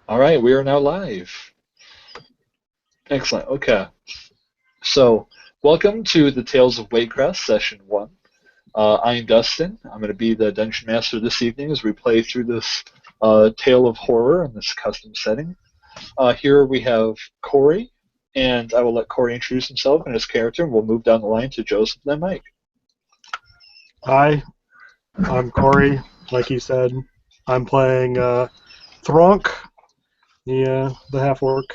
All right, we are now live. Excellent. Okay. So, welcome to the Tales of Waycrest, Session 1. I'm Dustin. I'm going to be the Dungeon Master this evening as we play through this tale of horror in this custom setting. Here we have Corey, and I will let Corey introduce himself and his character, and we'll move down the line to Joseph and then Mike. Hi, I'm Corey. Like you said, I'm playing Thronk, the half orc.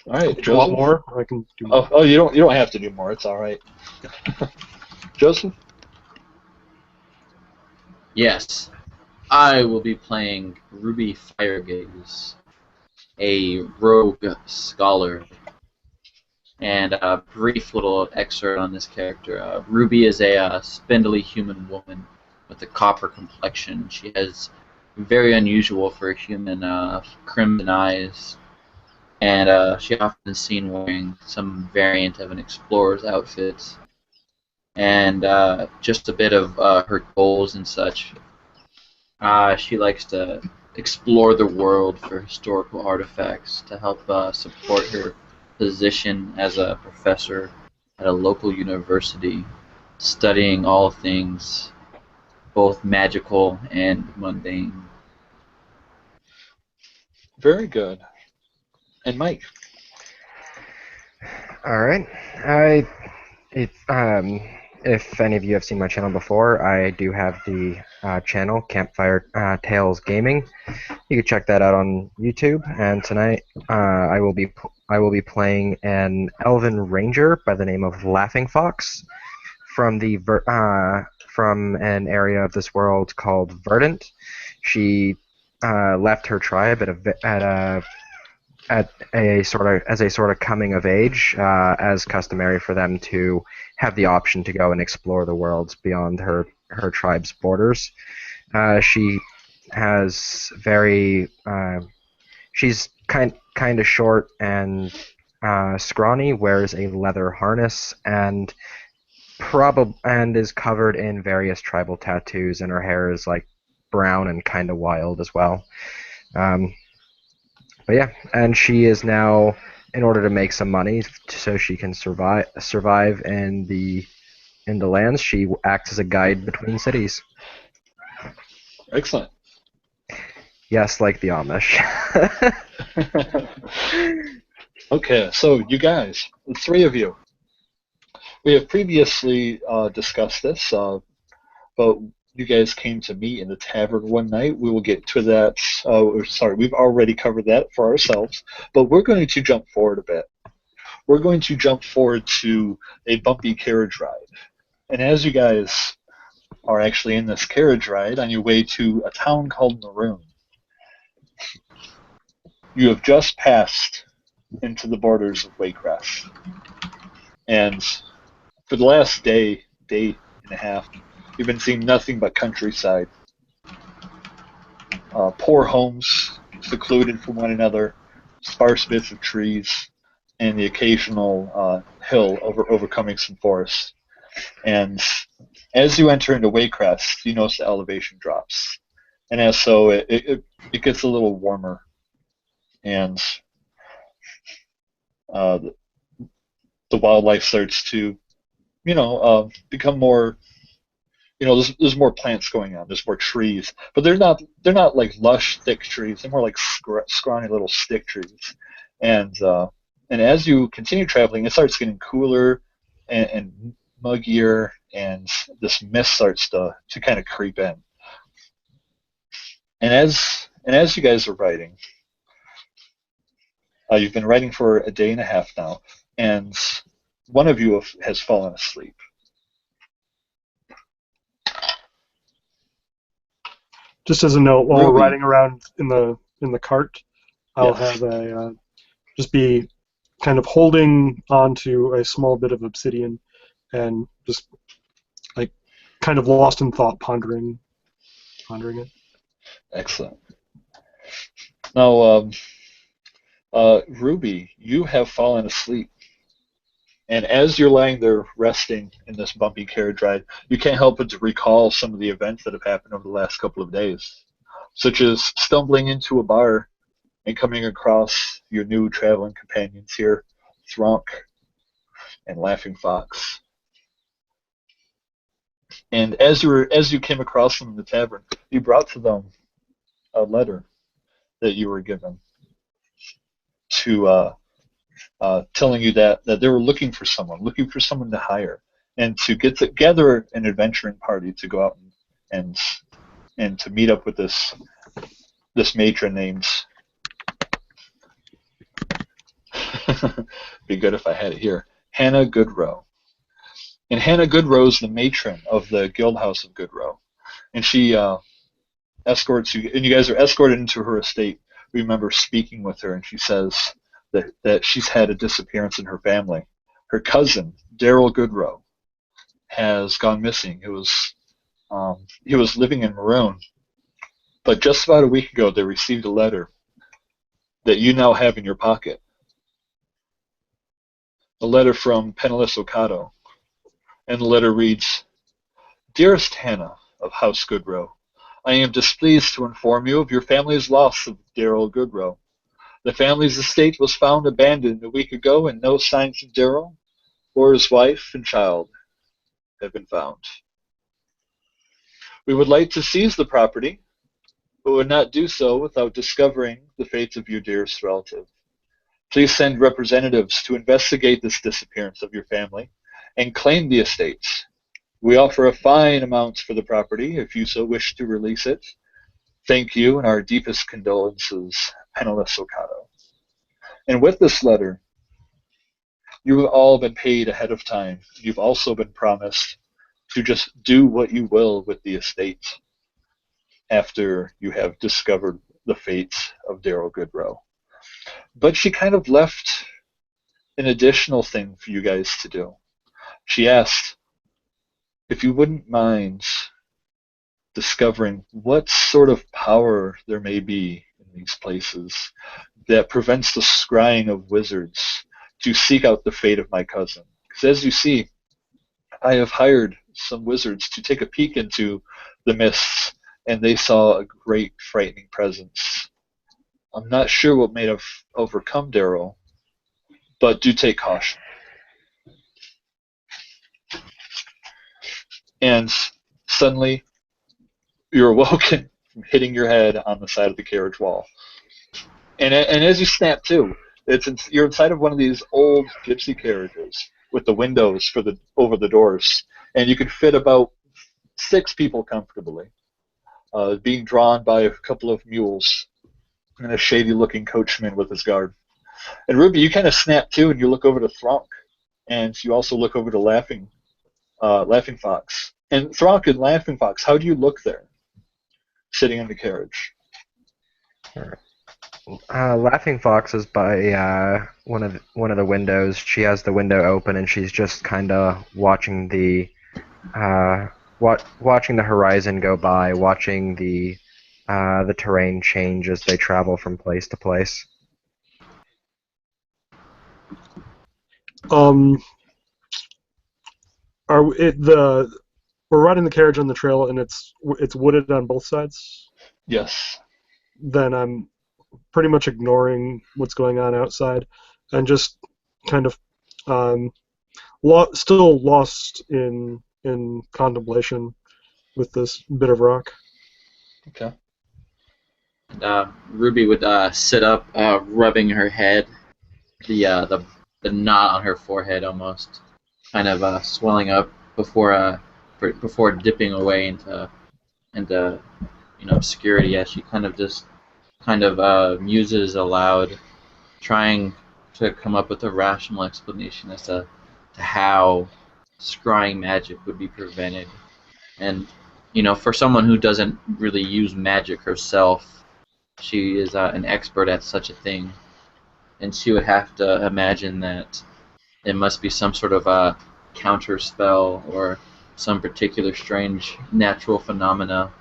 All right, If you want Joseph. more, I can do more. You don't have to do more. It's all right. Joseph. Yes, I will be playing Ruby Firegaze, a rogue scholar. And a brief little excerpt on this character. Ruby is a spindly human woman with a copper complexion. She has very unusual for a human crimson eyes, and she often is seen wearing some variant of an explorer's outfit. And just a bit of her goals and such. She likes to explore the world for historical artifacts to help support her position as a professor at a local university, studying all things, both magical and mundane. Very good. And Mike. All right. I if if any of you have seen my channel before, I do have the channel Campfire Tales Gaming. You can check that out on YouTube. And tonight, I will be playing an Elven Ranger by the name of Laughing Fox from from an area of this world called Verdant. She left her tribe at a sort of as a sort of coming of age, as customary for them to have the option to go and explore the worlds beyond her tribe's borders. She has very she's kind of short and scrawny, wears a leather harness, and is covered in various tribal tattoos, and her hair is like brown and kind of wild as well. Um, but yeah, and she is now, in order to make some money so she can survive in the lands, she acts as a guide between cities. Excellent. Yes, like the Amish. Okay, so you guys, the three of you, we have previously discussed this, but you guys came to meet in the tavern one night. We will get to that. Sorry, we've already covered that for ourselves, but we're going to jump forward a bit. We're going to jump forward to a bumpy carriage ride. And as you guys are actually in this carriage ride on your way to a town called Maroon, you have just passed into the borders of Waycrest. And for the last day and a half, you've been seeing nothing but countryside. Poor homes, secluded from one another, sparse bits of trees, and the occasional hill overcoming some forest. And as you enter into Waycrest, you notice the elevation drops. And as so, it gets a little warmer. And the wildlife starts to, become more. There's more plants going on. There's more trees, but they're not like lush, thick trees. They're more like scrawny little stick trees. And and as you continue traveling, it starts getting cooler and muggier, and this mist starts to kind of creep in. And as you guys are riding, you've been riding for a day and a half now, and one of you has fallen asleep. Just as a note, while we're Ruby. riding around in the cart, I'll Yes. have just be kind of holding onto a small bit of obsidian and just like kind of lost in thought, pondering it. Excellent. Now, Ruby, you have fallen asleep. And as you're lying there resting in this bumpy carriage ride, you can't help but to recall some of the events that have happened over the last couple of days, such as stumbling into a bar and coming across your new traveling companions here, Thronk and Laughing Fox. And as you came across them in the tavern, you brought to them a letter that you were given to telling you that they were looking for someone to hire, and to gather an adventuring party to go out and and to meet up with this matron named. Be good if I had it here. Hannah Goodrow. And Hannah Goodrow is the matron of the Guild House of Goodrow, and she escorts you, and you guys are escorted into her estate. We remember speaking with her, and she says that she's had a disappearance in her family. Her cousin, Daryl Goodrow, has gone missing. He was living in Maroon, but just about a week ago they received a letter that you now have in your pocket. A letter from Penniless Okado, and the letter reads, "Dearest Hannah of House Goodrow, I am displeased to inform you of your family's loss of Daryl Goodrow. The family's estate was found abandoned a week ago, and no signs of Daryl or his wife and child have been found. We would like to seize the property, but would not do so without discovering the fate of your dearest relative. Please send representatives to investigate this disappearance of your family and claim the estates. We offer a fine amount for the property if you so wish to release it. Thank you, and our deepest condolences, Penniless Okado." And with this letter, you have all been paid ahead of time. You've also been promised to just do what you will with the estate after you have discovered the fate of Daryl Goodrow. But she kind of left an additional thing for you guys to do. She asked if you wouldn't mind discovering what sort of power there may be in these places that prevents the scrying of wizards to seek out the fate of my cousin. Because as you see, I have hired some wizards to take a peek into the mists, and they saw a great frightening presence. I'm not sure what may have overcome Daryl, but do take caution. And suddenly, you're awoken from hitting your head on the side of the carriage wall. And as you snap to, you're inside of one of these old gypsy carriages with the windows over the doors, and you can fit about 6 people comfortably, being drawn by a couple of mules and a shady-looking coachman with his guard. And Ruby, you kind of snap to, and you look over to Thronk, and you also look over to Laughing Fox. And Thronk and Laughing Fox, how do you look there, sitting in the carriage? Laughing Fox is by one of the windows. She has the window open, and she's just kind of watching watching the horizon go by, watching the terrain change as they travel from place to place. We're riding the carriage on the trail, and it's wooded on both sides. Yes. Then I'm pretty much ignoring what's going on outside, and just kind of still lost in contemplation with this bit of rock. Okay. And Ruby would sit up, rubbing her head, the knot on her forehead almost kind of swelling up before dipping away into obscurity, as she kind of muses aloud, trying to come up with a rational explanation as to how scrying magic would be prevented. And for someone who doesn't really use magic herself, she is an expert at such a thing, and she would have to imagine that it must be some sort of a counter spell or some particular strange natural phenomena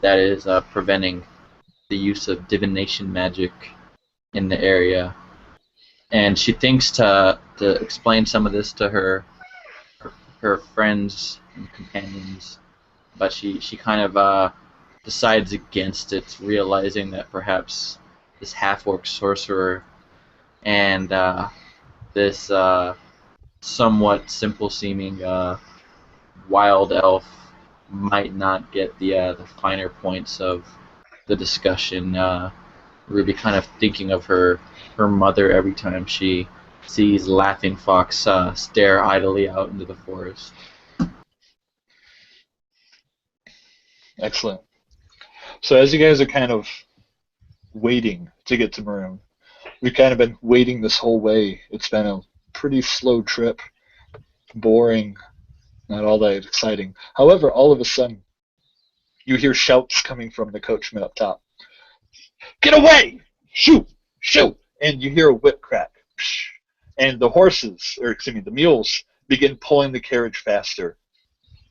that is preventing the use of divination magic in the area. and she thinks to explain some of this to her friends and companions, but she kind of decides against it, realizing that perhaps this half-orc sorcerer and this somewhat simple-seeming wild elf might not get the finer points of the discussion. Ruby kind of thinking of her mother every time she sees Laughing Fox stare idly out into the forest. Excellent. So as you guys are kind of waiting to get to Maroon, we've kind of been waiting this whole way. It's been a pretty slow trip, boring, not all that exciting. However, all of a sudden, you hear shouts coming from the coachman up top. Get away! Shoot! Shoot! And you hear a whip crack. And the horses, or excuse me, the mules begin pulling the carriage faster.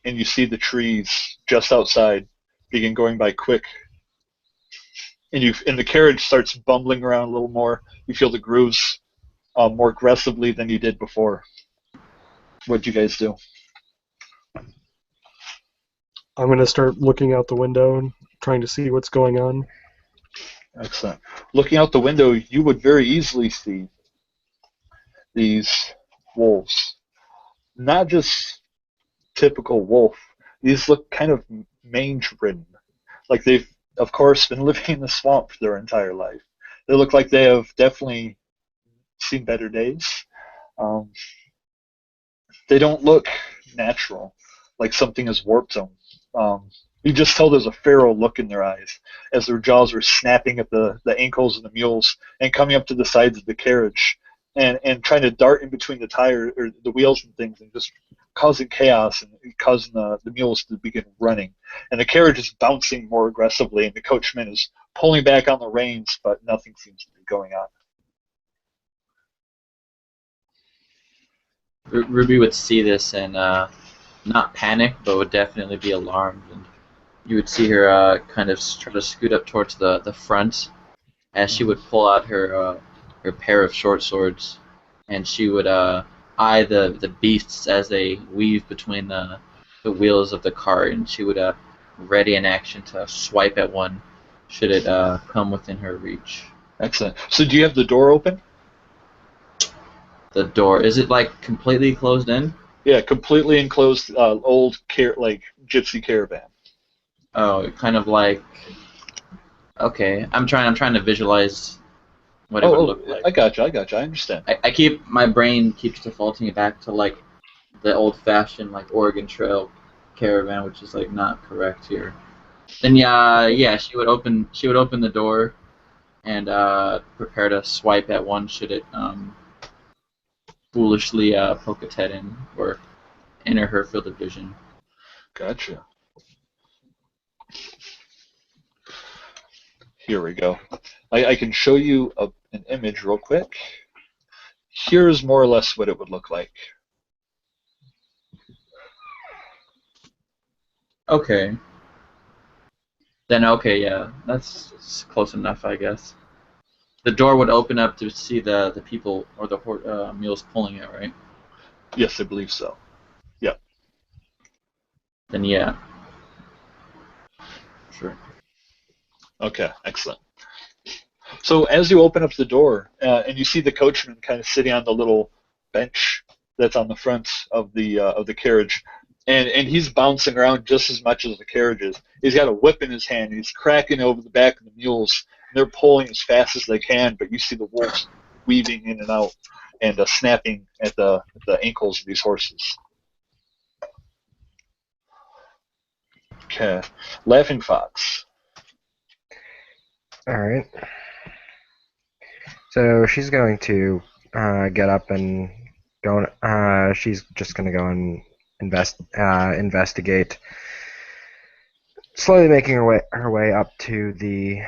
And you see the trees just outside begin going by quick. And the carriage starts bumbling around a little more. You feel the grooves more aggressively than you did before. What'd you guys do? I'm going to start looking out the window and trying to see what's going on. Excellent. Looking out the window, you would very easily see these wolves. Not just typical wolf. These look kind of mange-ridden. Like they've, of course, been living in the swamp for their entire life. They look like they have definitely seen better days. They don't look natural, like something has warped them. You just tell there's a feral look in their eyes as their jaws are snapping at the ankles of the mules and coming up to the sides of the carriage and trying to dart in between the tire or the wheels and things and just causing chaos and causing the mules to begin running. And the carriage is bouncing more aggressively and the coachman is pulling back on the reins, but nothing seems to be going on. Ruby would see this and not panic, but would definitely be alarmed. And you would see her kind of try to scoot up towards the front as she would pull out her pair of short swords, and she would eye the beasts as they weave between the wheels of the cart, and she would ready in action to swipe at one should it come within her reach. Excellent. So do you have the door open? The door, is it like completely closed in? Yeah, completely enclosed, old like gypsy caravan. Oh, kind of like. Okay, I'm trying to visualize what it would look like. I gotcha. I understand. My brain keeps defaulting back to like the old-fashioned like Oregon Trail caravan, which is like not correct here. Then she would open the door and prepare to swipe at one should it foolishly poke its head in or enter her field of vision. Gotcha. Here we go. I can show you an image real quick. Here's more or less what it would look like. Okay. Then okay, yeah, that's close enough, I guess. The door would open up to see the people or the mules pulling it, right? Yes, I believe so. Yep. Then yeah. Sure. Okay, excellent. So as you open up the door and you see the coachman kind of sitting on the little bench that's on the front of the carriage, and he's bouncing around just as much as the carriage is. He's got a whip in his hand. He's cracking over the back of the mules. And they're pulling as fast as they can, but you see the wolves weaving in and out and snapping at the ankles of these horses. Okay, Laughing Fox. All right. So she's going to get up and go. She's just going to go and investigate. Slowly making her way up to the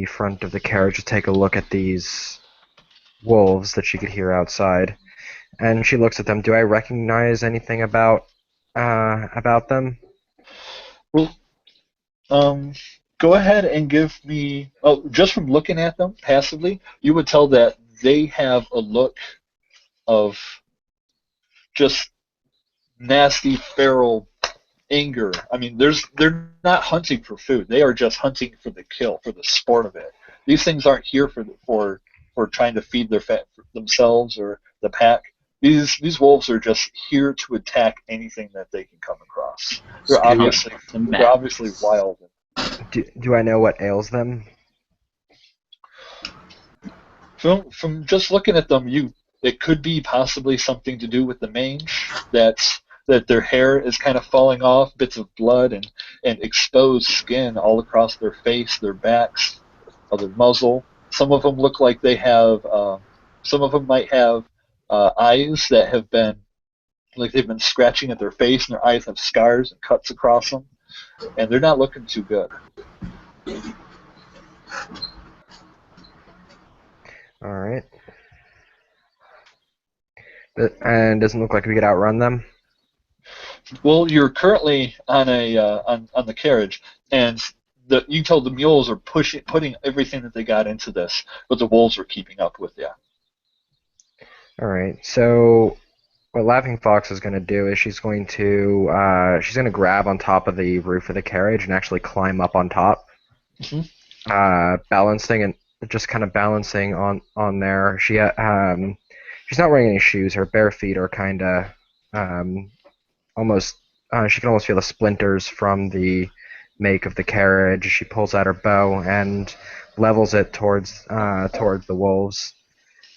front of the carriage to take a look at these wolves that she could hear outside. And she looks at them. Do I recognize anything about them? Well, Go ahead and give me. Oh, just from looking at them passively, you would tell that they have a look of just nasty, feral anger. I mean, they're not hunting for food. They are just hunting for the kill, for the sport of it. These things aren't here for trying to feed their fat themselves or the pack. These wolves are just here to attack anything that they can come across. They're Scum obviously to they're obviously max. wild. Do I know what ails them? From just looking at them, it could be possibly something to do with the mange. That their hair is kind of falling off, bits of blood and exposed skin all across their face, their backs, or their muzzle. Some of them look like they have. Some of them might have eyes that have been like they've been scratching at their face, and their eyes have scars and cuts across them, and they're not looking too good. All right. And doesn't look like we could outrun them. Well, you're currently on on the carriage, and you told the mules are putting everything that they got into this, but the wolves are keeping up with you. All right. So what Laughing Fox is going to do is she's going to grab on top of the roof of the carriage and actually climb up on top, balancing and just kind of balancing on there. She's not wearing any shoes. Her bare feet are kind of almost. She can almost feel the splinters from the make of the carriage. She pulls out her bow and levels it towards the wolves.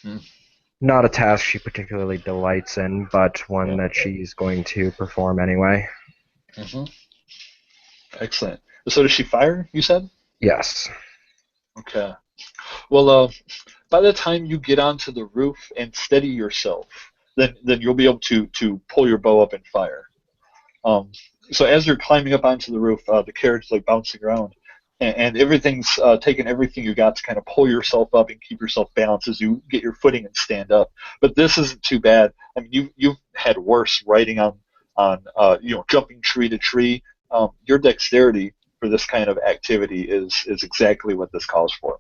Hmm. Not a task she particularly delights in, but one that she's going to perform anyway. Mm-hmm. Excellent. So does she fire, you said? Yes. Okay. Well, by the time you get onto the roof and steady yourself, then you'll be able to pull your bow up and fire. So as you're climbing up onto the roof, the carriage is like bouncing around, and everything's taking everything you got to kind of pull yourself up and keep yourself balanced as you get your footing and stand up. But this isn't too bad. I mean, you've had worse riding on jumping tree to tree. Your dexterity for this kind of activity is exactly what this calls for.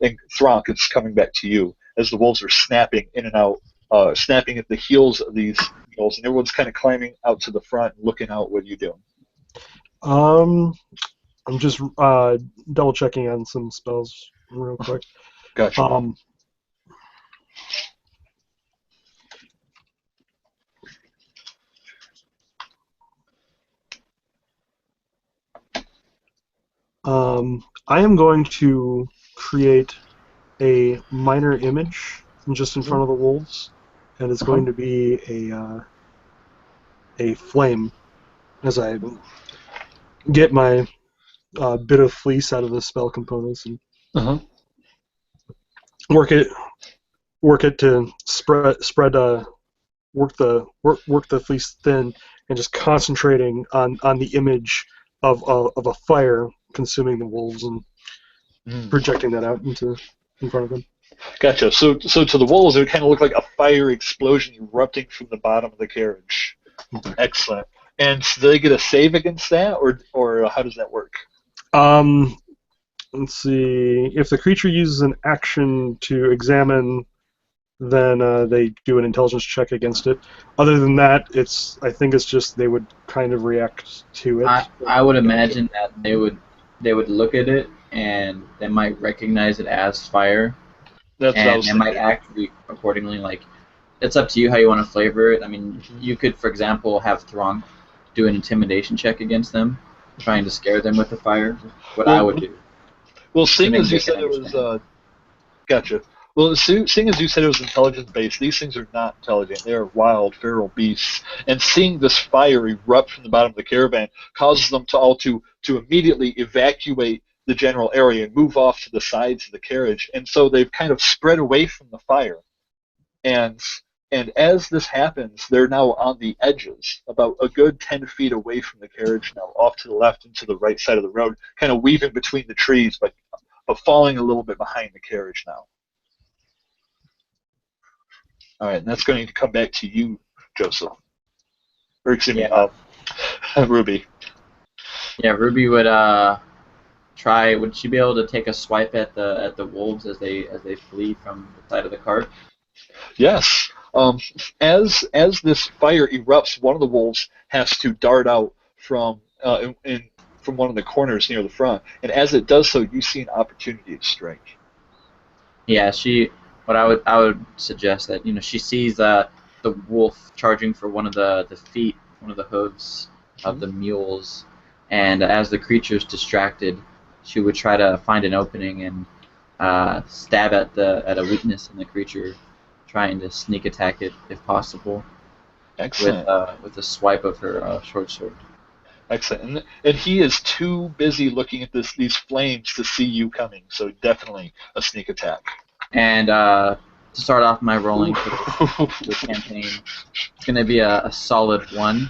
And Thronk, it's coming back to you as the wolves are snapping in and out, snapping at the heels of these mules, and everyone's kind of climbing out to the front, looking out. What are you doing? I'm just double checking on some spells real quick. Gotcha. I am going to create a minor image just in front of the wolves, and it's going to be a flame as I get my bit of fleece out of the spell components and work it to work the fleece thin, and just concentrating on the image of a fire consuming the wolves and projecting that out in front of them. Gotcha. So to the wolves, it kind of looked like a fire explosion erupting from the bottom of the carriage. Excellent. And do they get a save against that, or how does that work? Let's see. If the creature uses an action to examine, then they do an intelligence check against it. Other than that, I think it's just they would kind of react to it. I would imagine that they would look at it and they might recognize it as fire. That's what I was and they might act accordingly. Like, it's up to you how you want to flavor it. I mean, you could, for example, have Thronk do an intimidation check against them, trying to scare them with the fire. What I would do. Well, seeing as you said it was, gotcha. Well, seeing as you said it was intelligence-based, these things are not intelligent. They are wild, feral beasts. And seeing this fire erupt from the bottom of the caravan causes them to immediately evacuate the general area and move off to the sides of the carriage. And so they've kind of spread away from the fire. And as this happens, they're now on the edges, about a good 10 feet away from the carriage now, off to the left and to the right side of the road, kind of weaving between the trees, but falling a little bit behind the carriage now. All right, and that's going to come back to you, Joseph. Or excuse me, Ruby. Yeah, Ruby would try? Would she be able to take a swipe at the wolves as they flee from the side of the cart? Yes. As this fire erupts, one of the wolves has to dart out from one of the corners near the front, and as it does so, you see an opportunity to strike. Yeah, she. What I would suggest that she sees the wolf charging for one of the feet, one of the hooves of Mhm. the mules, and as the creature's distracted, she would try to find an opening and stab at a weakness in the creature, trying to sneak attack it if possible Excellent. with a swipe of her short sword. Excellent. And he is too busy looking at these flames to see you coming, so definitely a sneak attack. And to start off my rolling for the campaign, it's going to be a solid 1.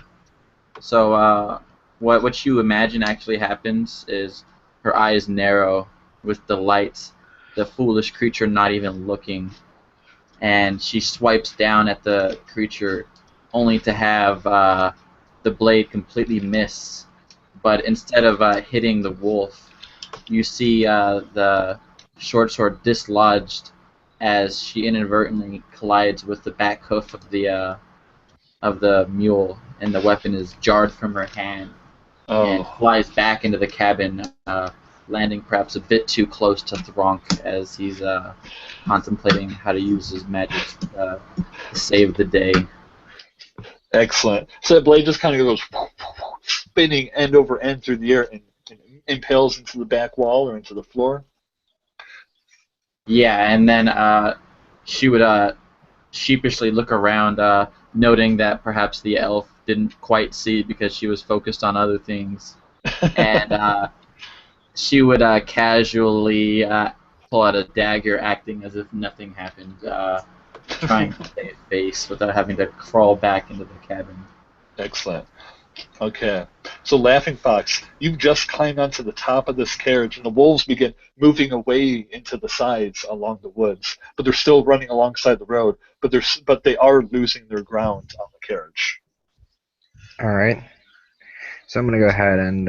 So what you imagine actually happens is her eyes narrow with delight, the foolish creature not even looking, and she swipes down at the creature, only to have the blade completely miss. But instead of hitting the wolf, you see the short sword dislodged as she inadvertently collides with the back hoof of the mule, and the weapon is jarred from her hand and Oh, flies back into the cabin, landing perhaps a bit too close to Thronk as he's contemplating how to use his magic to save the day. excellent. So that blade just kind of goes spinning end over end through the air and impales into the back wall or into the floor. Yeah, and then she would sheepishly look around, noting that perhaps the elf didn't quite see because she was focused on other things. And she would casually pull out a dagger, acting as if nothing happened, trying to save face without having to crawl back into the cabin. Excellent. Okay. So, Laughing Fox, you've just climbed onto the top of this carriage, and the wolves begin moving away into the sides along the woods. But they're still running alongside the road. But they are losing their ground on the carriage. All right. So I'm gonna go ahead and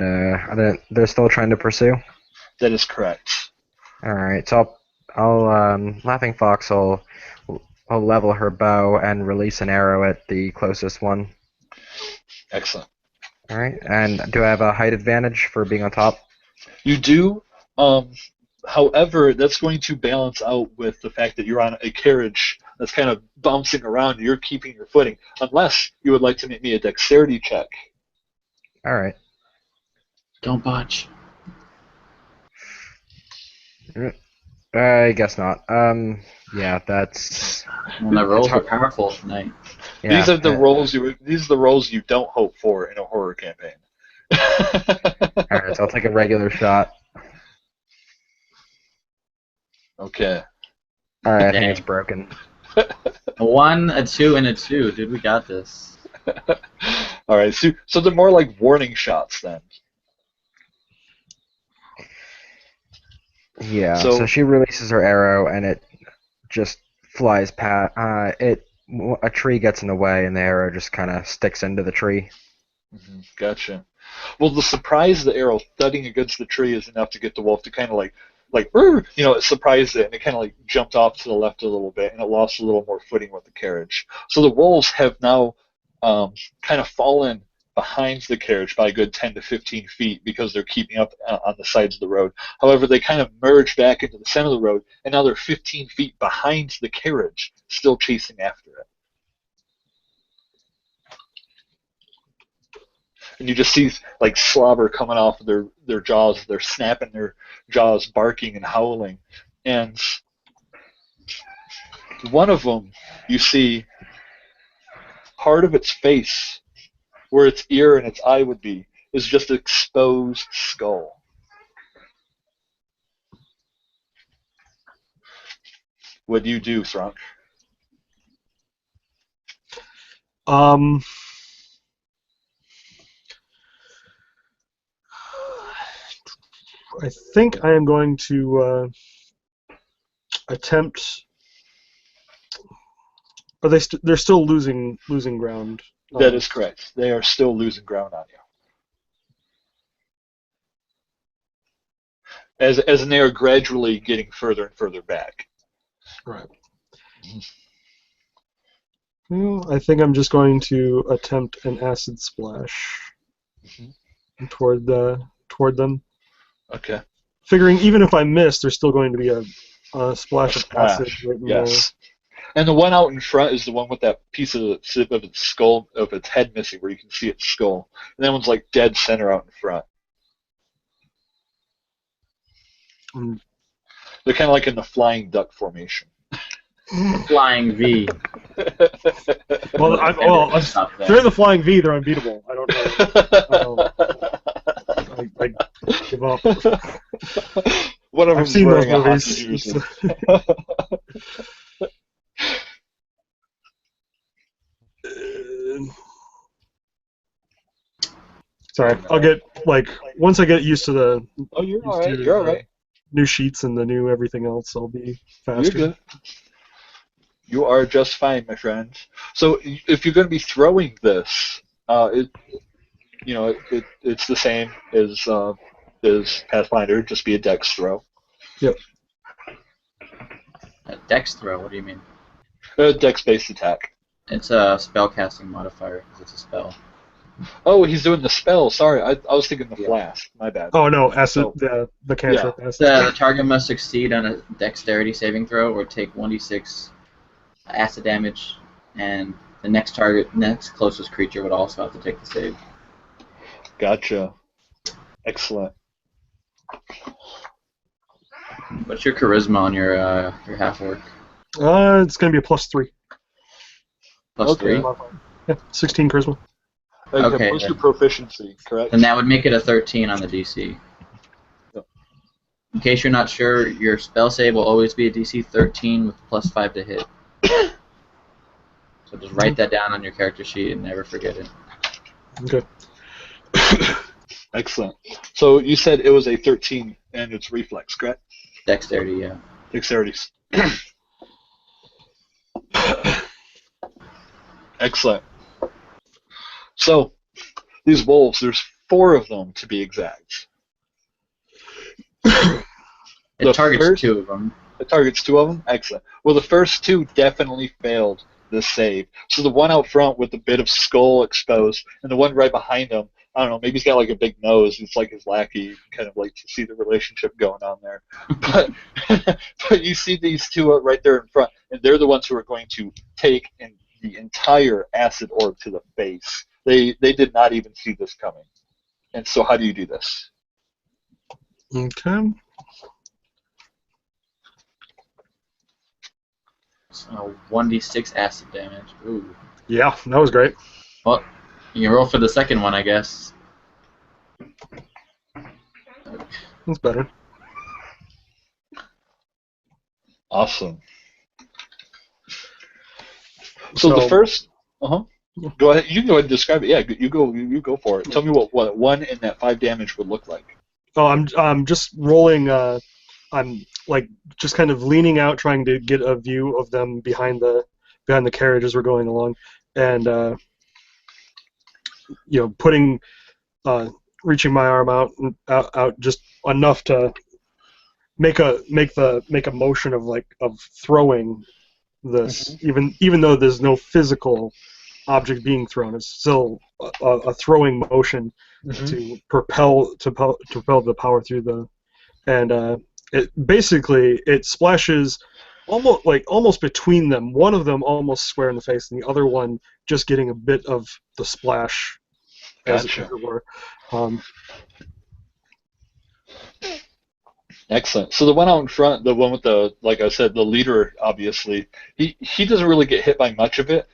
they're still trying to pursue. That is correct. All right. So I'll Laughing Fox will level her bow and release an arrow at the closest one. Excellent. All right. And do I have a height advantage for being on top? You do. Um, However, that's going to balance out with the fact that you're on a carriage that's kind of bouncing around. You're keeping your footing, unless you would like to make me a dexterity check. All right. Don't botch. I guess not. Yeah, that's Well, the rolls are hard. powerful tonight. These Yeah. are the roles you don't hope for in a horror campaign. All right. So I'll take a regular shot. Okay. All right. I Dang. think it's broken. A 1, a 2, and a 2. Dude, we got this. All right. So they're more like warning shots then. Yeah. So So she releases her arrow and it just flies past. A tree gets in the way and the arrow just kind of sticks into the tree. Gotcha. Well, the surprise of the arrow thudding against the tree is enough to get the wolf to kind of like it surprised it, and it kind of like jumped off to the left a little bit, and it lost a little more footing with the carriage. So the wolves have now kind of fallen behind the carriage by a good 10 to 15 feet because they're keeping up on the sides of the road. However, they kind of merge back into the center of the road, and now they're 15 feet behind the carriage, still chasing after it. And you just see like slobber coming off of their jaws. They're snapping their jaws, barking and howling. And one of them, you see part of its face, where its ear and its eye would be, is just an exposed skull. What do you do, Thronk? I think I am going to attempt. Are they're still losing ground? That is correct. They are still losing ground on you. as they are gradually getting further and further back. Right. Well, I think I'm just going to attempt an acid splash toward them. Okay. Figuring even if I miss, there's still going to be a splash of acid Splash. right in Yes. And the one out in front is the one with that piece of its skull, of its head missing, where you can see its skull. And that one's like dead center out in front. there. They're kind of like in the flying duck formation. Flying V. Well, they're in the flying V. They're unbeatable. I don't know. I give up. One of I've them's seen those wearing a movies. hockey jersey. Sorry, I'll get once I get used to the Oh, you're all right. You're all right. new sheets and the new everything else, I'll be faster. You're good. You are just fine, my friend. So if you're going to be throwing this, it's the same as Pathfinder. Just be a dex throw. Yep. A dex throw, what do you mean? A dex-based attack. It's a spellcasting modifier, because it's a spell. Oh, he's doing the spell. Sorry, I was thinking the flask. My bad. Oh no, acid. So, the cantrip. yeah. Acid. The target must succeed on a dexterity saving throw or take 1d6 acid damage, and the next closest creature would also have to take the save. Gotcha. Excellent. What's your charisma on your half-orc? It's gonna be a +3. Plus Okay. 3? Yeah, 16 charisma. Okay, Plus then. your proficiency, correct? Then that would make it a 13 on the DC. Yep. In case you're not sure, your spell save will always be a DC 13 with +5 to hit. So just write that down on your character sheet and never forget it. Okay. Excellent. So you said it was a 13 and it's reflex, correct? Dexterity, yeah. Dexterity. Excellent. So, these wolves, there's 4 of them to be exact. It targets 2 of them. It targets 2 of them? Excellent. Well, the first 2 definitely failed the save. So the one out front with the bit of skull exposed, and the one right behind him, I don't know, maybe he's got like a big nose. It's like his lackey. You can kind of like to see the relationship going on there. But you see these 2 right there in front, and they're the ones who are going to take the entire acid orb to the face. They did not even see this coming. And so how do you do this? Okay. So 1d6 acid damage. Ooh. Yeah, that was great. Well, you can roll for the second one, I guess. That's better. Awesome. So the first, go ahead. You can go ahead and describe it. Yeah, you go for it. Tell me what 1 in that 5 damage would look like. Oh, I'm just rolling. I'm like just kind of leaning out, trying to get a view of them behind the carriage as we're going along, and reaching my arm out just enough to make a motion of throwing this, even though there's no physical object being thrown. It's still a throwing motion to propel the power through the, and it splashes almost between them. One of them almost square in the face, and the other one just getting a bit of the splash, as it were. Excellent. So the one out in front, the one with the, like I said, the leader, obviously, he doesn't really get hit by much of it.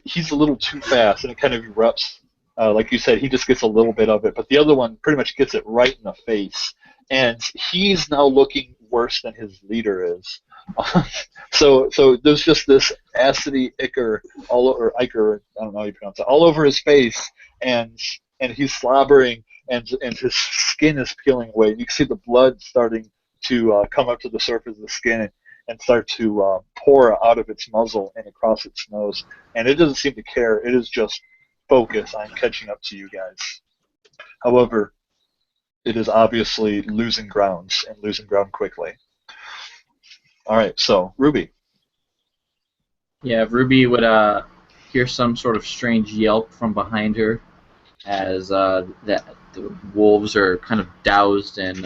He's a little too fast, and it kind of erupts. Like you said, he just gets a little bit of it, but the other one pretty much gets it right in the face, and he's now looking worse than his leader is. So there's just this acidy ichor ichor, I don't know how you pronounce it, all over his face, and he's slobbering, and his skin is peeling away. You can see the blood starting to come up to the surface of the skin and start to pour out of its muzzle and across its nose. And it doesn't seem to care. It is just focused on catching up to you guys. However, it is obviously losing grounds and losing ground quickly. All right, so Ruby. Yeah, Ruby would hear some sort of strange yelp from behind her as the wolves are kind of doused in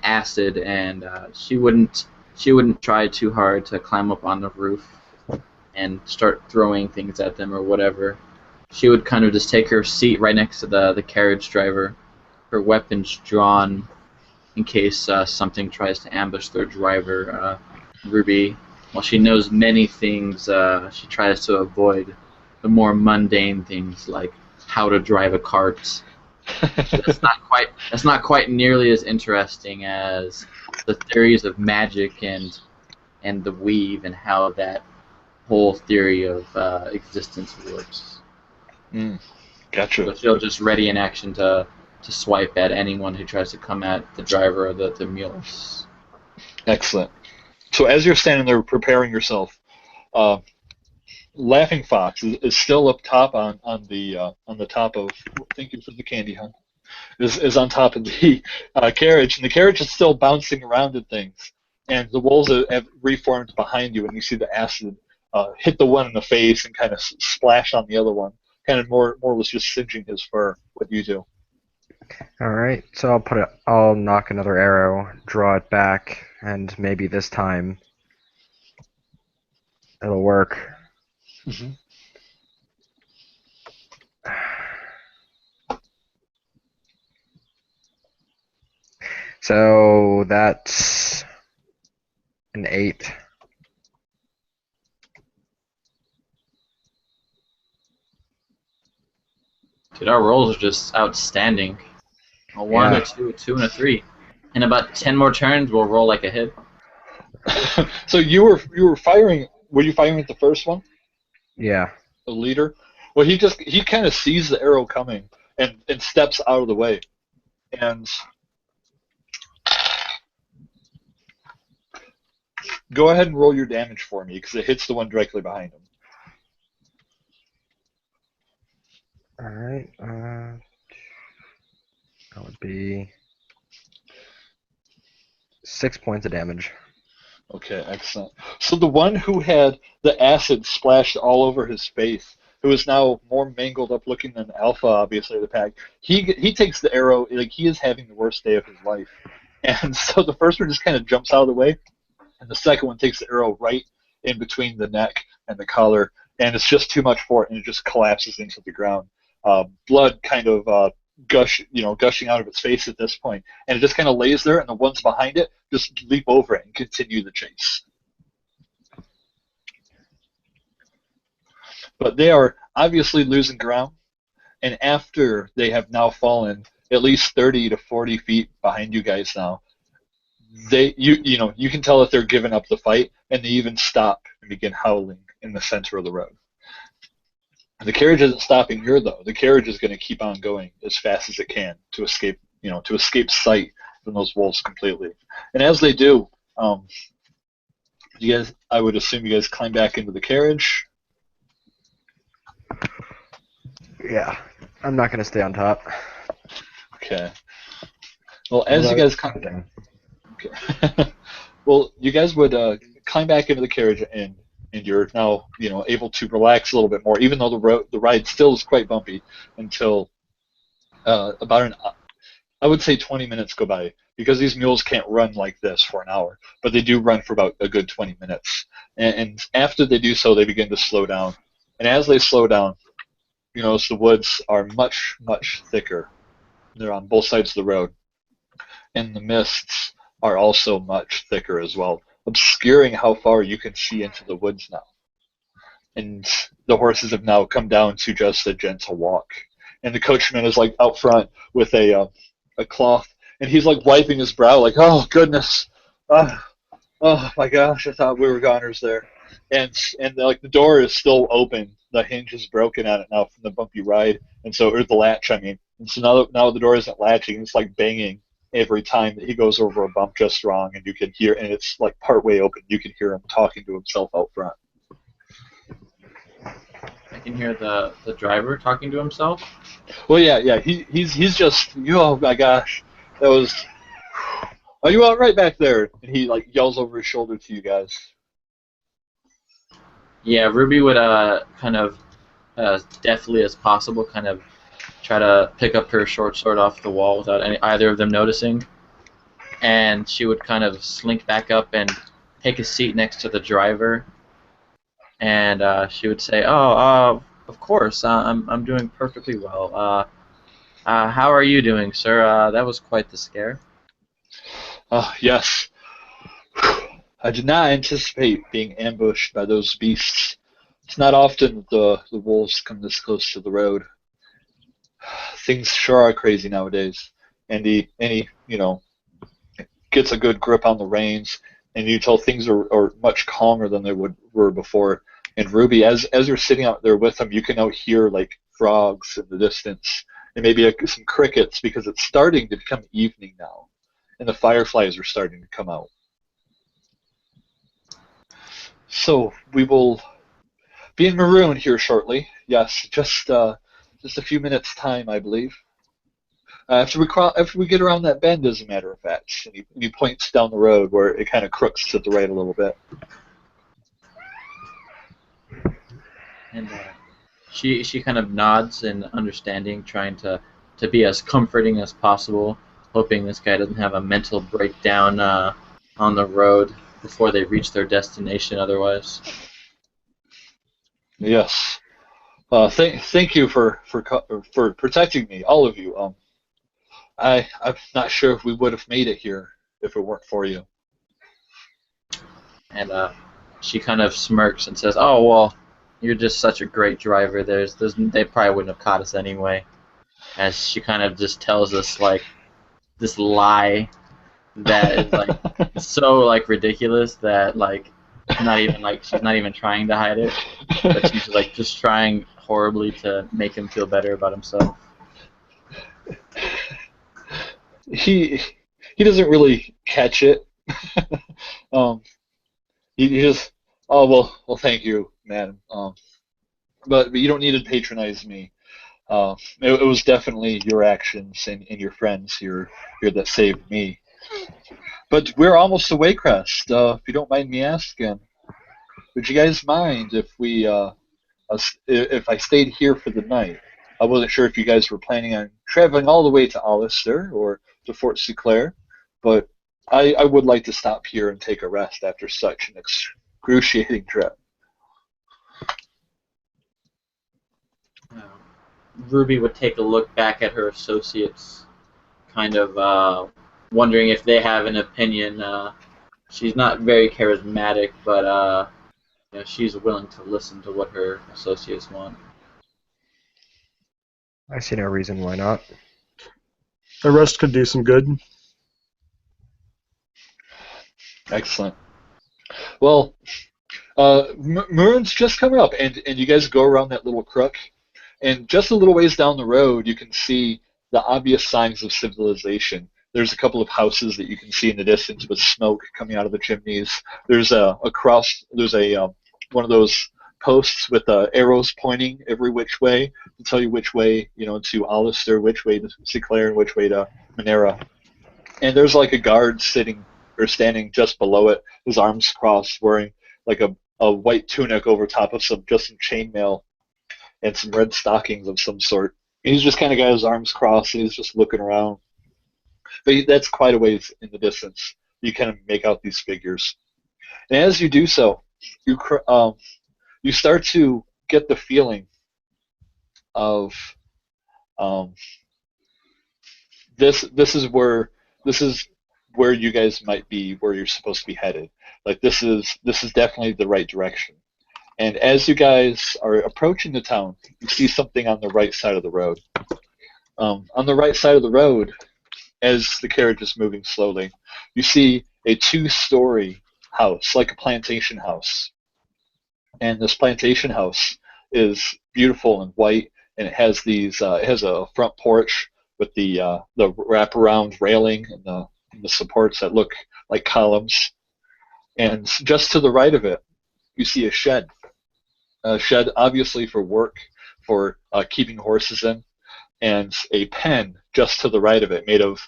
acid, and she wouldn't try too hard to climb up on the roof and start throwing things at them or whatever. She would kind of just take her seat right next to the carriage driver, her weapons drawn in case something tries to ambush their driver. Ruby, while she knows many things, she tries to avoid the more mundane things like how to drive a cart. That's not quite nearly as interesting as the theories of magic and the weave and how that whole theory of existence works. Gotcha. So she'll just ready in action to swipe at anyone who tries to come at the driver or the mules. Excellent. So as you're standing there preparing yourself, Laughing Fox is still up top on the top of. Thank you for the candy, hon. Is on top of the carriage, and the carriage is still bouncing around and things. And the wolves have reformed behind you, and you see the acid hit the one in the face and kind of splash on the other one, kind of more or less just singeing his fur. What do you do? All right, so I'll knock another arrow, draw it back, and maybe this time it'll work. Mm-hmm. So that's an 8. Dude, our rolls are just outstanding. A 1, Yeah. a 2, a 2, and a 3. In about 10 more turns, we'll roll like a hit. So you were firing. Were you firing at the first one, Yeah. the leader? Well, he kind of sees the arrow coming and steps out of the way. And go ahead and roll your damage for me because it hits the one directly behind him. All right. That would be 6 points of damage. Okay, excellent. So the one who had the acid splashed all over his face, who is now more mangled up looking than Alpha, obviously, of the pack, he takes the arrow, like he is having the worst day of his life. And so the first one just kind of jumps out of the way, and the second one takes the arrow right in between the neck and the collar, and it's just too much for it, and it just collapses into the ground. Blood kind of gushing out of its face at this point, and it just kind of lays there, and the ones behind it just leap over it and continue the chase. But they are obviously losing ground, and after they have now fallen at least 30 to 40 feet behind you guys now, you can tell that they're giving up the fight, and they even stop and begin howling in the center of the road. The carriage isn't stopping here, though. The carriage is going to keep on going as fast as it can to escape sight from those wolves completely. And as they do, you guys, I would assume you guys climb back into the carriage. Yeah. I'm not going to stay on top. Okay. Well, as you guys climb, okay. Well, you guys would climb back into the carriage, and you're now able to relax a little bit more, even though the ride still is quite bumpy until about I would say 20 minutes go by, because these mules can't run like this for an hour, but they do run for about a good 20 minutes. And after they do so, they begin to slow down. And as they slow down, you notice the woods are much, much thicker. They're on both sides of the road. And the mists are also much thicker as well, obscuring how far you can see into the woods now. And the horses have now come down to just a gentle walk. And the coachman is like out front with a cloth, and he's like wiping his brow, like, oh goodness, oh my gosh, I thought we were goners there. And like the door is still open, the hinge is broken on it now from the bumpy ride, and so, or the latch, I mean. And so now the door isn't latching, it's like banging every time that he goes over a bump just wrong, and you can hear, and it's like part way open, you can hear him talking to himself out front. I can hear the driver talking to himself. Well, yeah. He's just oh my gosh, that was. Are you all right back there? And he like yells over his shoulder to you guys. Yeah, Ruby would kind of as deftly as possible kind of try to pick up her short sword off the wall without either of them noticing, and she would kind of slink back up and take a seat next to the driver, and she would say, "Oh, of course, I'm doing perfectly well. How are you doing, sir? That was quite the scare." Yes. I did not anticipate being ambushed by those beasts. It's not often the wolves come this close to the road. Things sure are crazy nowadays. And he gets a good grip on the reins, and you tell things are much calmer than they were before. And Ruby, as you're sitting out there with him, you can now hear like frogs in the distance, and maybe some crickets because it's starting to become evening now, and the fireflies are starting to come out. So we will be in Maroon here shortly. Yes, just a few minutes time, I believe. After we get around that bend, as a matter of fact, and he points down the road where it kind of crooks to the right a little bit. And she kind of nods in understanding, trying to be as comforting as possible, hoping this guy doesn't have a mental breakdown on the road before they reach their destination. Otherwise, Yes. Thank you for protecting me, all of you. I'm not sure if we would have made it here if it weren't for you. and she kind of smirks and says, "Oh well, you're just such a great driver. There's they probably wouldn't have caught us anyway." As she kind of just tells us like this lie that is like so like ridiculous that like not even like she's not even trying to hide it, but she's like just trying horribly to make him feel better about himself. he he doesn't really catch it. um, he just well thank you, man. But you don't need to patronize me. It was definitely your actions and your friends here that saved me. But we're almost to Waycrest. If you don't mind me asking, would you guys mind if if I stayed here for the night? I wasn't sure if you guys were planning on traveling all the way to Alistair or to Fort Sinclair, but I would like to stop here and take a rest after such an excruciating trip. Uh, Ruby would take a look back at her associates, kind of wondering if they have an opinion. She's not very charismatic, but she's willing to listen to what her associates want. I see no reason why not. A rest could do some good. Excellent. Well, Maroon's just coming up, and you guys go around that little crook, and just a little ways down the road, you can see the obvious signs of civilization. There's a couple of houses that you can see in the distance with smoke coming out of the chimneys. There's one of those posts with arrows pointing every which way to tell you which way, to Alistair, which way to Sinclair, and which way to Monera. And there's like a guard sitting or standing just below it, his arms crossed, wearing like a white tunic over top of some chainmail and some red stockings of some sort. And he's just kind of got his arms crossed and he's just looking around. But that's quite a ways in the distance. You kind of make out these figures. And as you do so, you start to get the feeling of um, this is where you guys might be, where you're supposed to be headed. Like this is definitely the right direction. And as you guys are approaching the town, you see something on the right side of the road. On the right side of the road, as the carriage is moving slowly, you see a two-story house, like a plantation house. And this plantation house is beautiful and white, and it has a front porch with the wraparound railing and the supports that look like columns. And just to the right of it, you see a shed. A shed, obviously for work, for keeping horses in, and a pen just to the right of it, made of,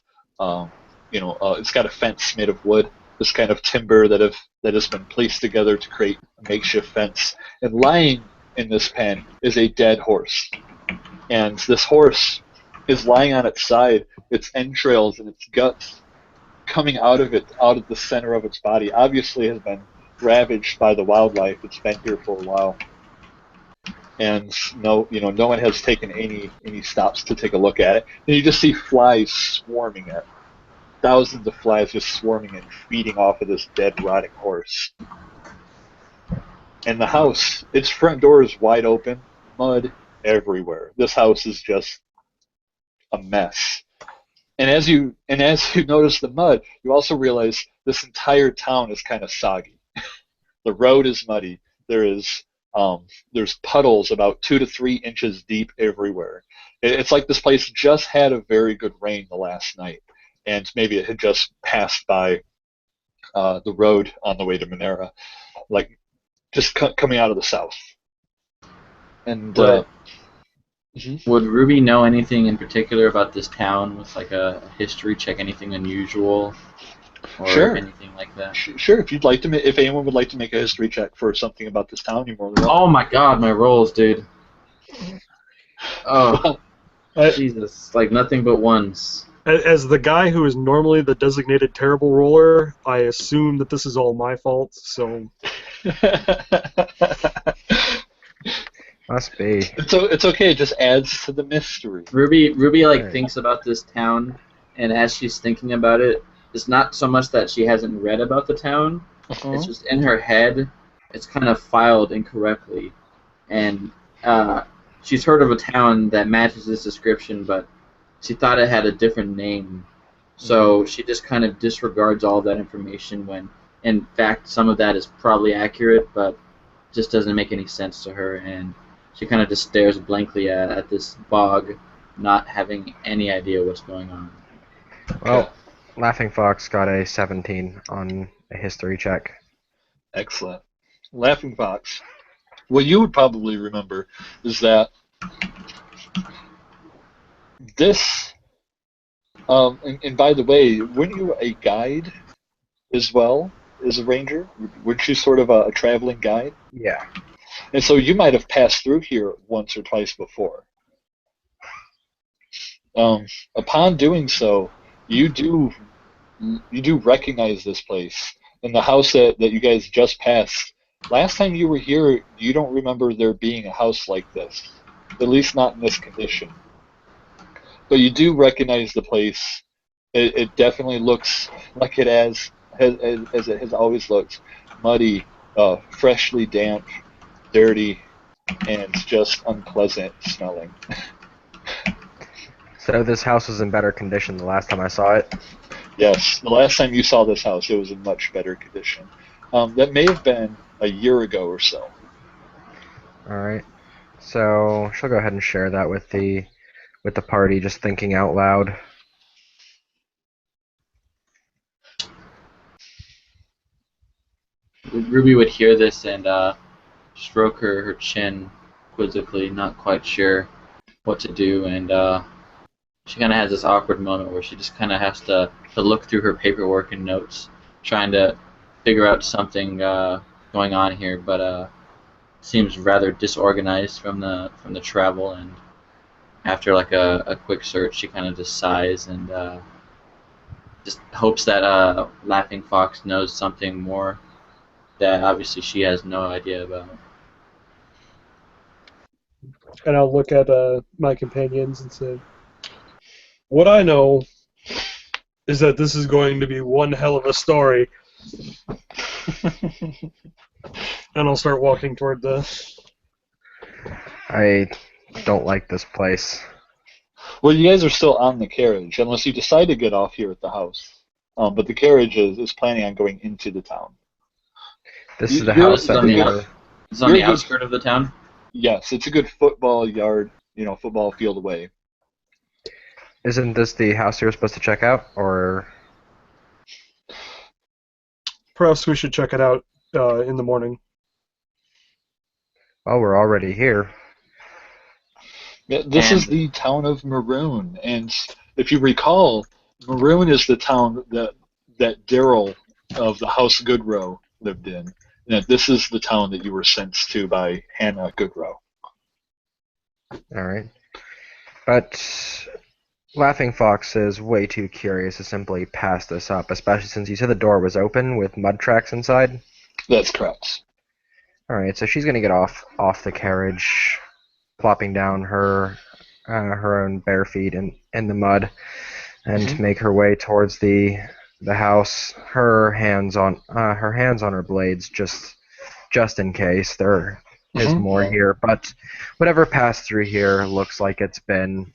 it's got a fence made of wood, this kind of timber that has been placed together to create a makeshift fence. And lying in this pen is a dead horse, and this horse is lying on its side, its entrails and its guts coming out of it, out of the center of its body. Obviously, has been ravaged by the wildlife. It's been here for a while, and no one has taken any stops to take a look at it. And you just see flies swarming it, thousands of flies just swarming and feeding off of this dead, rotting horse. And the house, its front door is wide open, mud everywhere. This house is just a mess. And as you notice the mud, you also realize this entire town is kind of soggy. The road is muddy. There's puddles about 2 to 3 inches deep everywhere. It's like this place just had a very good rain the last night, and maybe it had just passed by the road on the way to Monera, like just coming out of the south. And Would Ruby know anything in particular about this town with like a history check, anything unusual or Sure. anything like that? Sure, if anyone would like to make a history check for something about this town, you're more than welcome. Oh my god, my rolls, dude. Oh, Jesus. Like nothing but ones. As the guy who is normally the designated terrible roller, I assume that this is all my fault, so... Must be. It's okay. It just adds to the mystery. Ruby Right. thinks about this town, and as she's thinking about it, it's not so much that she hasn't read about the town. It's just in her head, it's kind of filed incorrectly, and she's heard of a town that matches this description, but she thought it had a different name, so she just kind of disregards all that information when, in fact, some of that is probably accurate, but just doesn't make any sense to her, and she kind of just stares blankly at this bog, not having any idea what's going on. Well, Laughing Fox got a 17 on a history check. Excellent. Laughing Fox. What you would probably remember is that this. And by the way, weren't you a guide as well as a ranger? Weren't you sort of a traveling guide? Yeah. And so you might have passed through here once or twice before. Upon doing so, you do recognize this place. And the house that you guys just passed, last time you were here, you don't remember there being a house like this. At least not in this condition. But you do recognize the place. It definitely looks like it as it has always looked. Muddy, freshly damp, dirty, and just unpleasant smelling. So this house was in better condition the last time I saw it? Yes, the last time you saw this house, it was in much better condition. That may have been a year ago or so. Alright. So she'll go ahead and share that with the party, just thinking out loud. Ruby would hear this and stroke her chin quizzically, not quite sure what to do, and she kind of has this awkward moment where she just kind of has to look through her paperwork and notes, trying to figure out something going on here, but seems rather disorganized from the travel, and after like a quick search, she kind of just sighs and just hopes that Laughing Fox knows something more that obviously she has no idea about. And I'll look at my companions and say, what I know is that this is going to be one hell of a story. And I'll start walking toward the... I don't like this place. Well, you guys are still on the carriage, unless you decide to get off here at the house. But the carriage is planning on going into the town. This is the You're- house that we were... It's on You're the good. outskirt of the town. Yes, it's a good football yard, football field away. Isn't this the house you were supposed to check out, or... Perhaps we should check it out in the morning. Well, we're already here. Yeah, this is And the town of Maroon, and if you recall, Maroon is the town that Daryl of the House Goodrow lived in, and that this is the town that you were sent to by Hannah Goodrow. All right. But Laughing Fox is way too curious to simply pass this up, especially since you said the door was open with mud tracks inside. That's correct. All right, so she's gonna get off the carriage, plopping down her own bare feet in the mud, and make her way towards the house. Her hands on her blades, just in case there is Mhm. more here. But whatever passed through here looks like it's been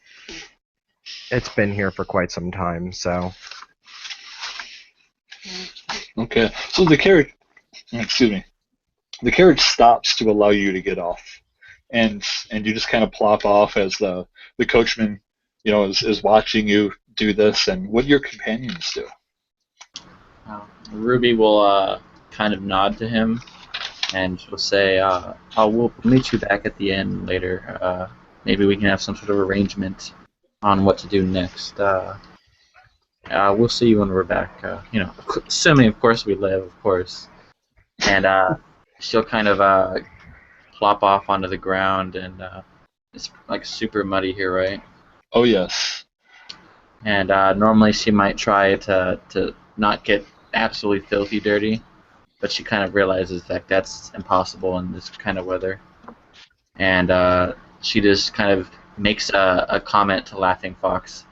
here for quite some time. So Okay, so the carriage, excuse me, the carriage stops to allow you to get off, and you just kind of plop off as the coachman, is watching you do this, and what do your companions do? Ruby will kind of nod to him, and she'll say, we'll meet you back at the inn later. Maybe we can have some sort of arrangement on what to do next. We'll see you when we're back. Assuming, of course, we live, of course. And she'll kind of plop off onto the ground, and it's like super muddy here, right? Oh yes. And normally she might try to not get absolutely filthy dirty, but she kind of realizes that that's impossible in this kind of weather. And she just kind of makes a comment to Laughing Fox.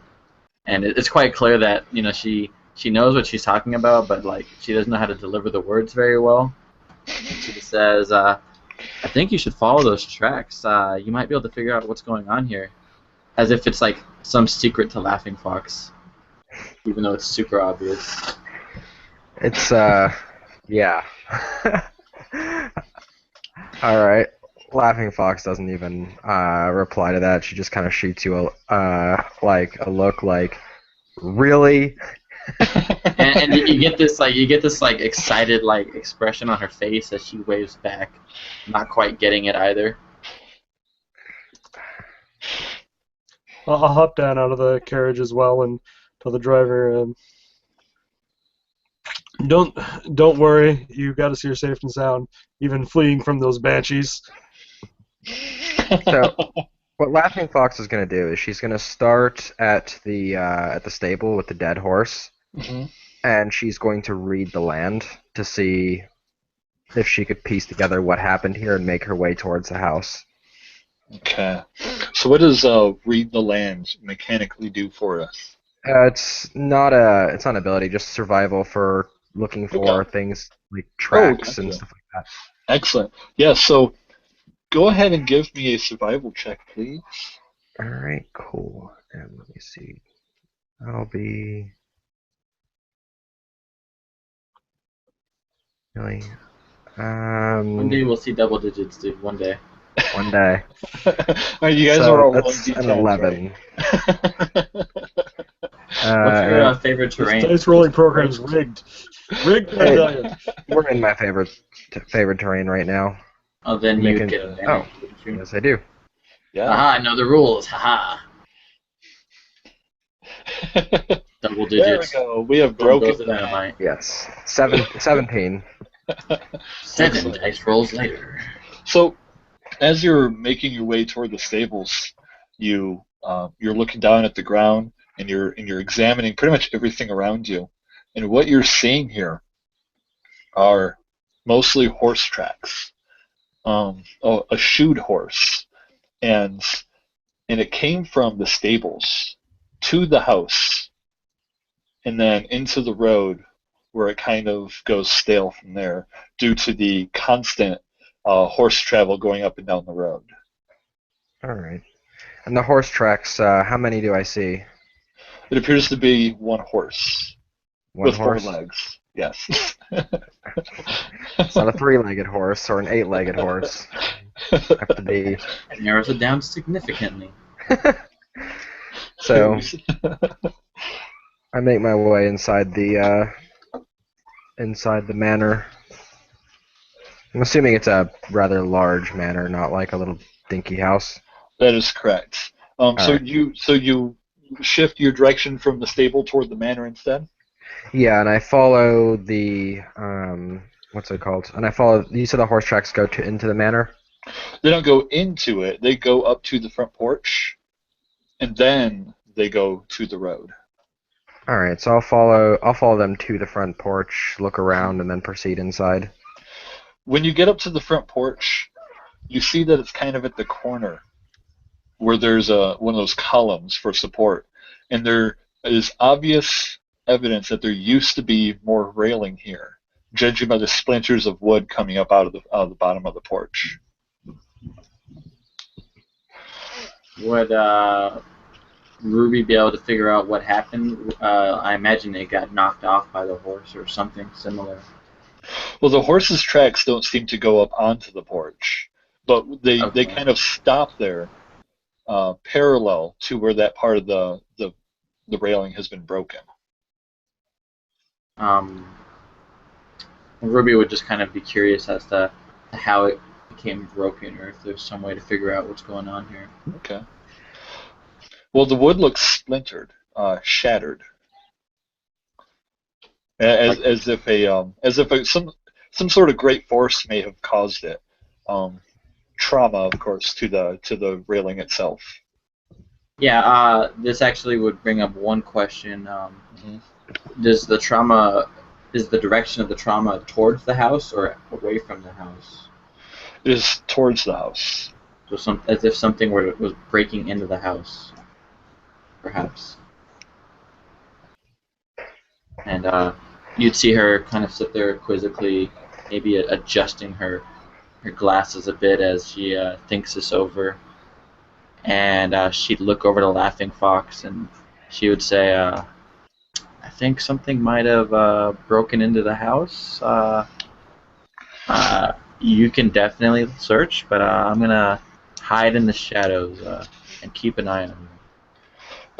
And it's quite clear that she knows what she's talking about, but like she doesn't know how to deliver the words very well. And she just says, "I think you should follow those tracks. You might be able to figure out what's going on here," as if it's like some secret to Laughing Fox, even though it's super obvious. it's yeah. All right. Laughing Fox doesn't even reply to that. She just kind of shoots you a look like, really? And you get this excited like expression on her face as she waves back, not quite getting it either. I'll hop down out of the carriage as well and tell the driver, don't worry, you got us here safe and sound, even fleeing from those banshees. So what Laughing Fox is going to do is she's going to start at the stable with the dead horse, Mhm. and she's going to read the land to see if she could piece together what happened here and make her way towards the house. Okay. So what does read the land mechanically do for us? It's not an ability, just survival for looking for Okay. things like Oh, tracks and gotcha. stuff like that. Excellent. Yeah, so go ahead and give me a survival check, please. All right, cool. And let me see. That'll be really One day we'll see double digits, dude. One day. one day. All right, you guys are So all that's 1d10s, an 11. right? What's your And favorite This terrain? dice rolling program's rigged. Rigged, I tell you. we're in my favorite terrain right now. Oh, then We you can- get advantage. Wouldn't you? Yes, I do. Yeah. Aha! I know the rules. Haha! Double There we digits. go. We have Boom broken goes the dynamite. Yes. 17. 7 Excellent. dice rolls later. So, as you're making your way toward the stables, you're looking down at the ground and you're examining pretty much everything around you. And what you're seeing here are mostly horse tracks, a shoed horse, and it came from the stables to the house, and then into the road, where it kind of goes stale from there due to the constant horse travel going up and down the road. All right. And the horse tracks, how many do I see? It appears to be one horse One with horse? 4 legs. Yes. It's not a 3-legged horse or an 8-legged horse. Have to be. It narrows it down significantly. So I make my way inside the manor. I'm assuming it's a rather large manor, not like a little dinky house. That is correct. So Alright. you shift your direction from the stable toward the manor instead? Yeah, and I follow the what's it called? And I follow. You said the horse tracks go into the manor. They don't go into it. They go up to the front porch, and then they go to the road. All right, so I'll follow them to the front porch, look around, and then proceed inside. When you get up to the front porch, you see that it's kind of at the corner where there's one of those columns for support, and there is obvious evidence that there used to be more railing here, judging by the splinters of wood coming up out of the bottom of the porch. Would Ruby be able to figure out what happened? I imagine it got knocked off by the horse or something similar. Well, the horse's tracks don't seem to go up onto the porch, but they Okay. kind of stop there, parallel to where that part of the railing has been broken. Ruby would just kind of be curious as to how it became broken, or if there's some way to figure out what's going on here. Okay. Well, the wood looks splintered, shattered, as if some sort of great force may have caused it. Trauma, of course, to the railing itself. Yeah, this actually would bring up one question. Mhm. Is the direction of the trauma towards the house or away from the house? It is towards the house. So as if something was breaking into the house, perhaps. And you'd see her kind of sit there quizzically, maybe adjusting her glasses a bit as she thinks this over. And she'd look over to Laughing Fox, and she would say, I think something might have broken into the house. You can definitely search, but I'm going to hide in the shadows and keep an eye on you.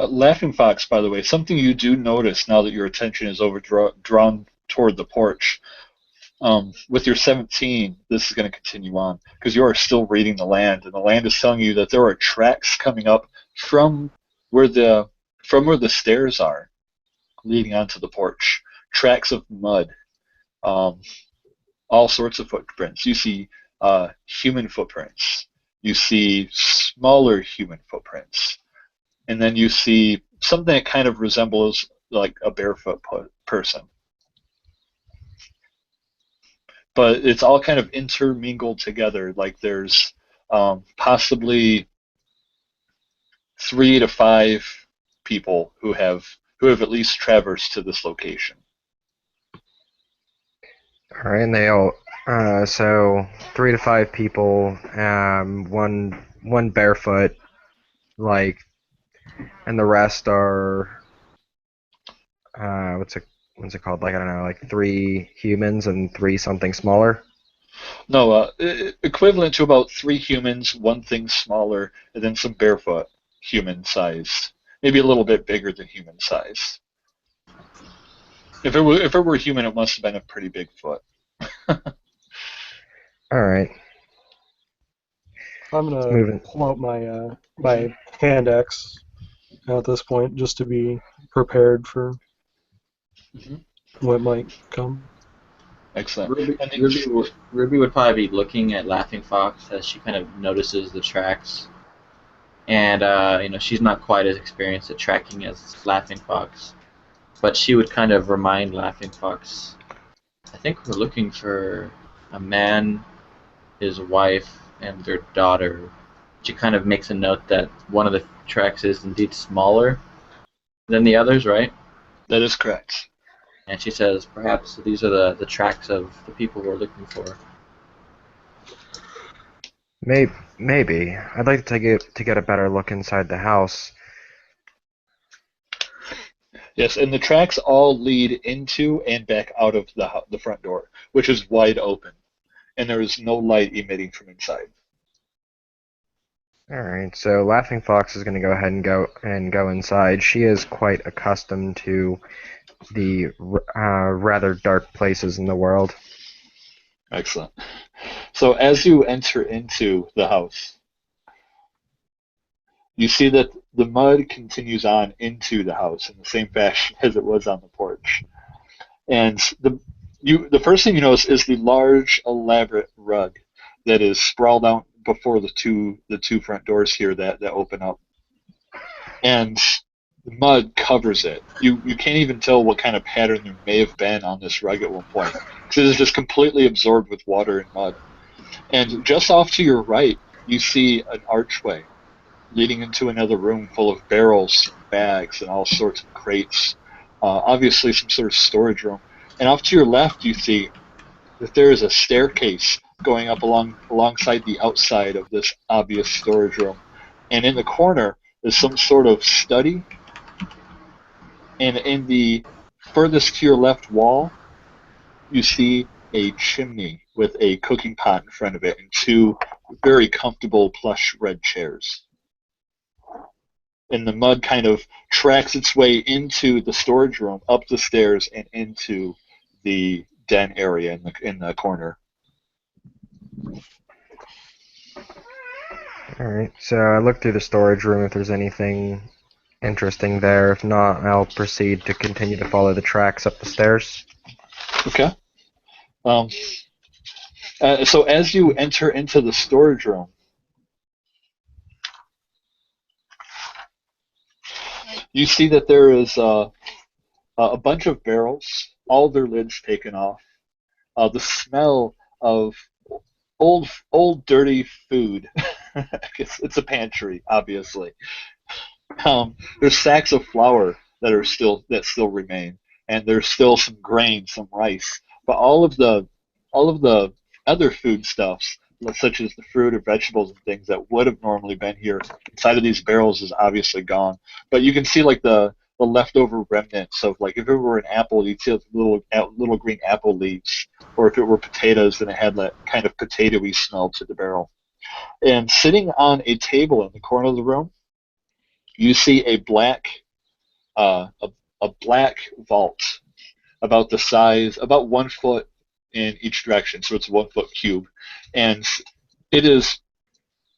Laughing Fox, by the way, something you do notice now that your attention is drawn toward the porch. With your 17, this is going to continue on because you are still reading the land, and the land is telling you that there are tracks coming up from where the stairs are, leading onto the porch. Tracks of mud, all sorts of footprints. You see human footprints. You see smaller human footprints, and then you see something that kind of resembles like a barefoot person. But it's all kind of intermingled together. Like there's possibly 3 to 5 people who have at least traversed to this location. All right, and they all so 3 to 5 people, one barefoot, like, and the rest are what's it called? Like, I don't know, like 3 humans and 3 something smaller. No, equivalent to about 3 humans, one thing smaller, and then some barefoot human-sized, maybe a little bit bigger than human-sized. If it were human, it must have been a pretty big foot. All right, I'm gonna moving. pull out my hand axe at this point just to be prepared for Mhm. what might come. Excellent. Ruby would probably be looking at Laughing Fox as she kind of notices the tracks. And, she's not quite as experienced at tracking as Laughing Fox. But she would kind of remind Laughing Fox, I think we're looking for a man, his wife, and their daughter. She kind of makes a note that one of the tracks is indeed smaller than the others, right? That is correct. And she says, perhaps these are the tracks of the people we're looking for. Maybe. I'd like to get a better look inside the house. Yes, and the tracks all lead into and back out of the front door, which is wide open, and there is no light emitting from inside. All right, so Laughing Fox is going to go ahead and go inside. She is quite accustomed to the rather dark places in the world. Excellent. So as you enter into the house, you see that the mud continues on into the house in the same fashion as it was on the porch. And the first thing you notice is the large, elaborate rug that is sprawled out before the two front doors here that open up. And the mud covers it. You can't even tell what kind of pattern there may have been on this rug at one point, because it is just completely absorbed with water and mud. And just off to your right, you see an archway leading into another room full of barrels, bags, and all sorts of crates. Obviously, some sort of storage room. And off to your left, you see that there is a staircase going up alongside the outside of this obvious storage room. And in the corner is some sort of study. And in the furthest to your left wall, you see a chimney with a cooking pot in front of it and two very comfortable plush red chairs. And the mud kind of tracks its way into the storage room, up the stairs, and into the den area in the corner. Alright, so I look through the storage room if there's anything interesting there. If not, I'll proceed to continue to follow the tracks up the stairs. Okay. So as you enter into the storage room, you see that there is a bunch of barrels, all their lids taken off. The smell of old dirty food. It's a pantry, obviously. There's sacks of flour that still remain, and there's still some grain, some rice. But all of the other foodstuffs, such as the fruit or vegetables and things that would have normally been here inside of these barrels, is obviously gone. But you can see like the leftover remnants of, like, if it were an apple, you'd see little green apple leaves, or if it were potatoes, then it had that kind of potatoey smell to the barrel. And sitting on a table in the corner of the room, you see a black black vault about the size, about 1 foot in each direction, so it's a 1 foot cube, and it is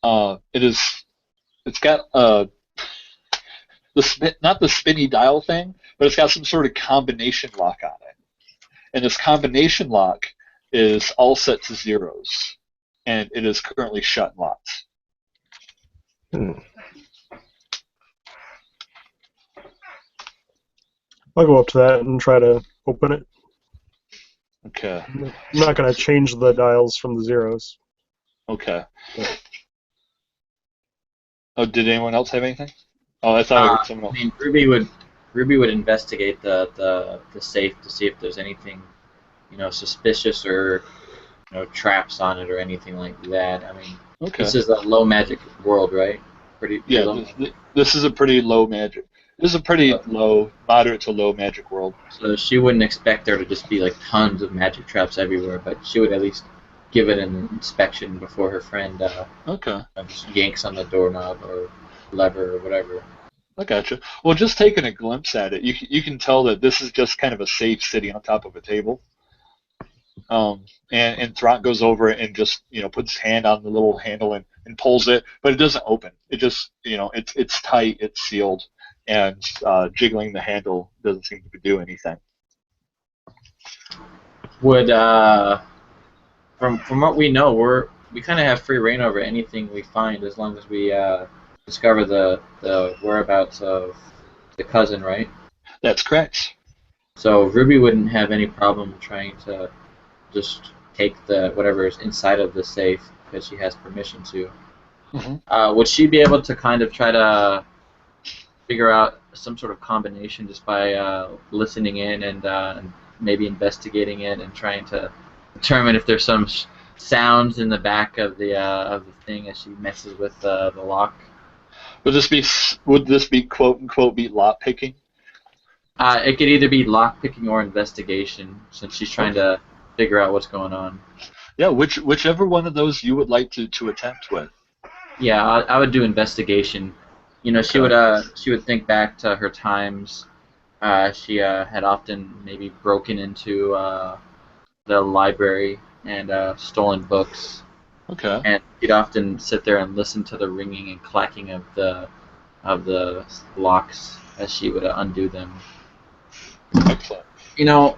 it's got not the spinny dial thing, but it's got some sort of combination lock on it, and this combination lock is all set to zeros, and it is currently shut and locked. I'll go up to that and try to open it. Okay. I'm not going to change the dials from the zeros. Okay. Oh, did anyone else have anything? Oh, I thought I heard someone else. I mean, Ruby would investigate the safe to see if there's anything, suspicious or traps on it or anything like that. I mean, Okay. this is a low magic world, right? Pretty Yeah, low. this is a pretty low magic. This is a pretty moderate to low magic world. So she wouldn't expect there to just be like tons of magic traps everywhere, but she would at least give it an inspection before her friend Okay. just yanks on the doorknob or lever or whatever. I gotcha. Well, just taking a glimpse at it, you can tell that this is just kind of a safe sitting on top of a table. And Thront goes over and just puts his hand on the little handle and pulls it, but it doesn't open. It just it's tight, it's sealed, and jiggling the handle doesn't seem to do anything. Would from what we know, we kind of have free reign over anything we find as long as we discover the whereabouts of the cousin, right? That's correct. So Ruby wouldn't have any problem trying to just take the whatever is inside of the safe because she has permission to. Mm-hmm. Would she be able to kind of try to figure out some sort of combination just by listening in and maybe investigating it and trying to determine if there's some sounds in the back of the thing as she messes with the lock? Would this be quote unquote be lock picking? It could either be lock picking or investigation, since she's trying to figure out what's going on. Yeah, whichever one of those you would like to attempt with. Yeah, I would do investigation. She would think back to her times. She had often maybe broken into the library and stolen books, Okay. and she'd often sit there and listen to the ringing and clacking of the locks as she would undo them. Excellent. You know,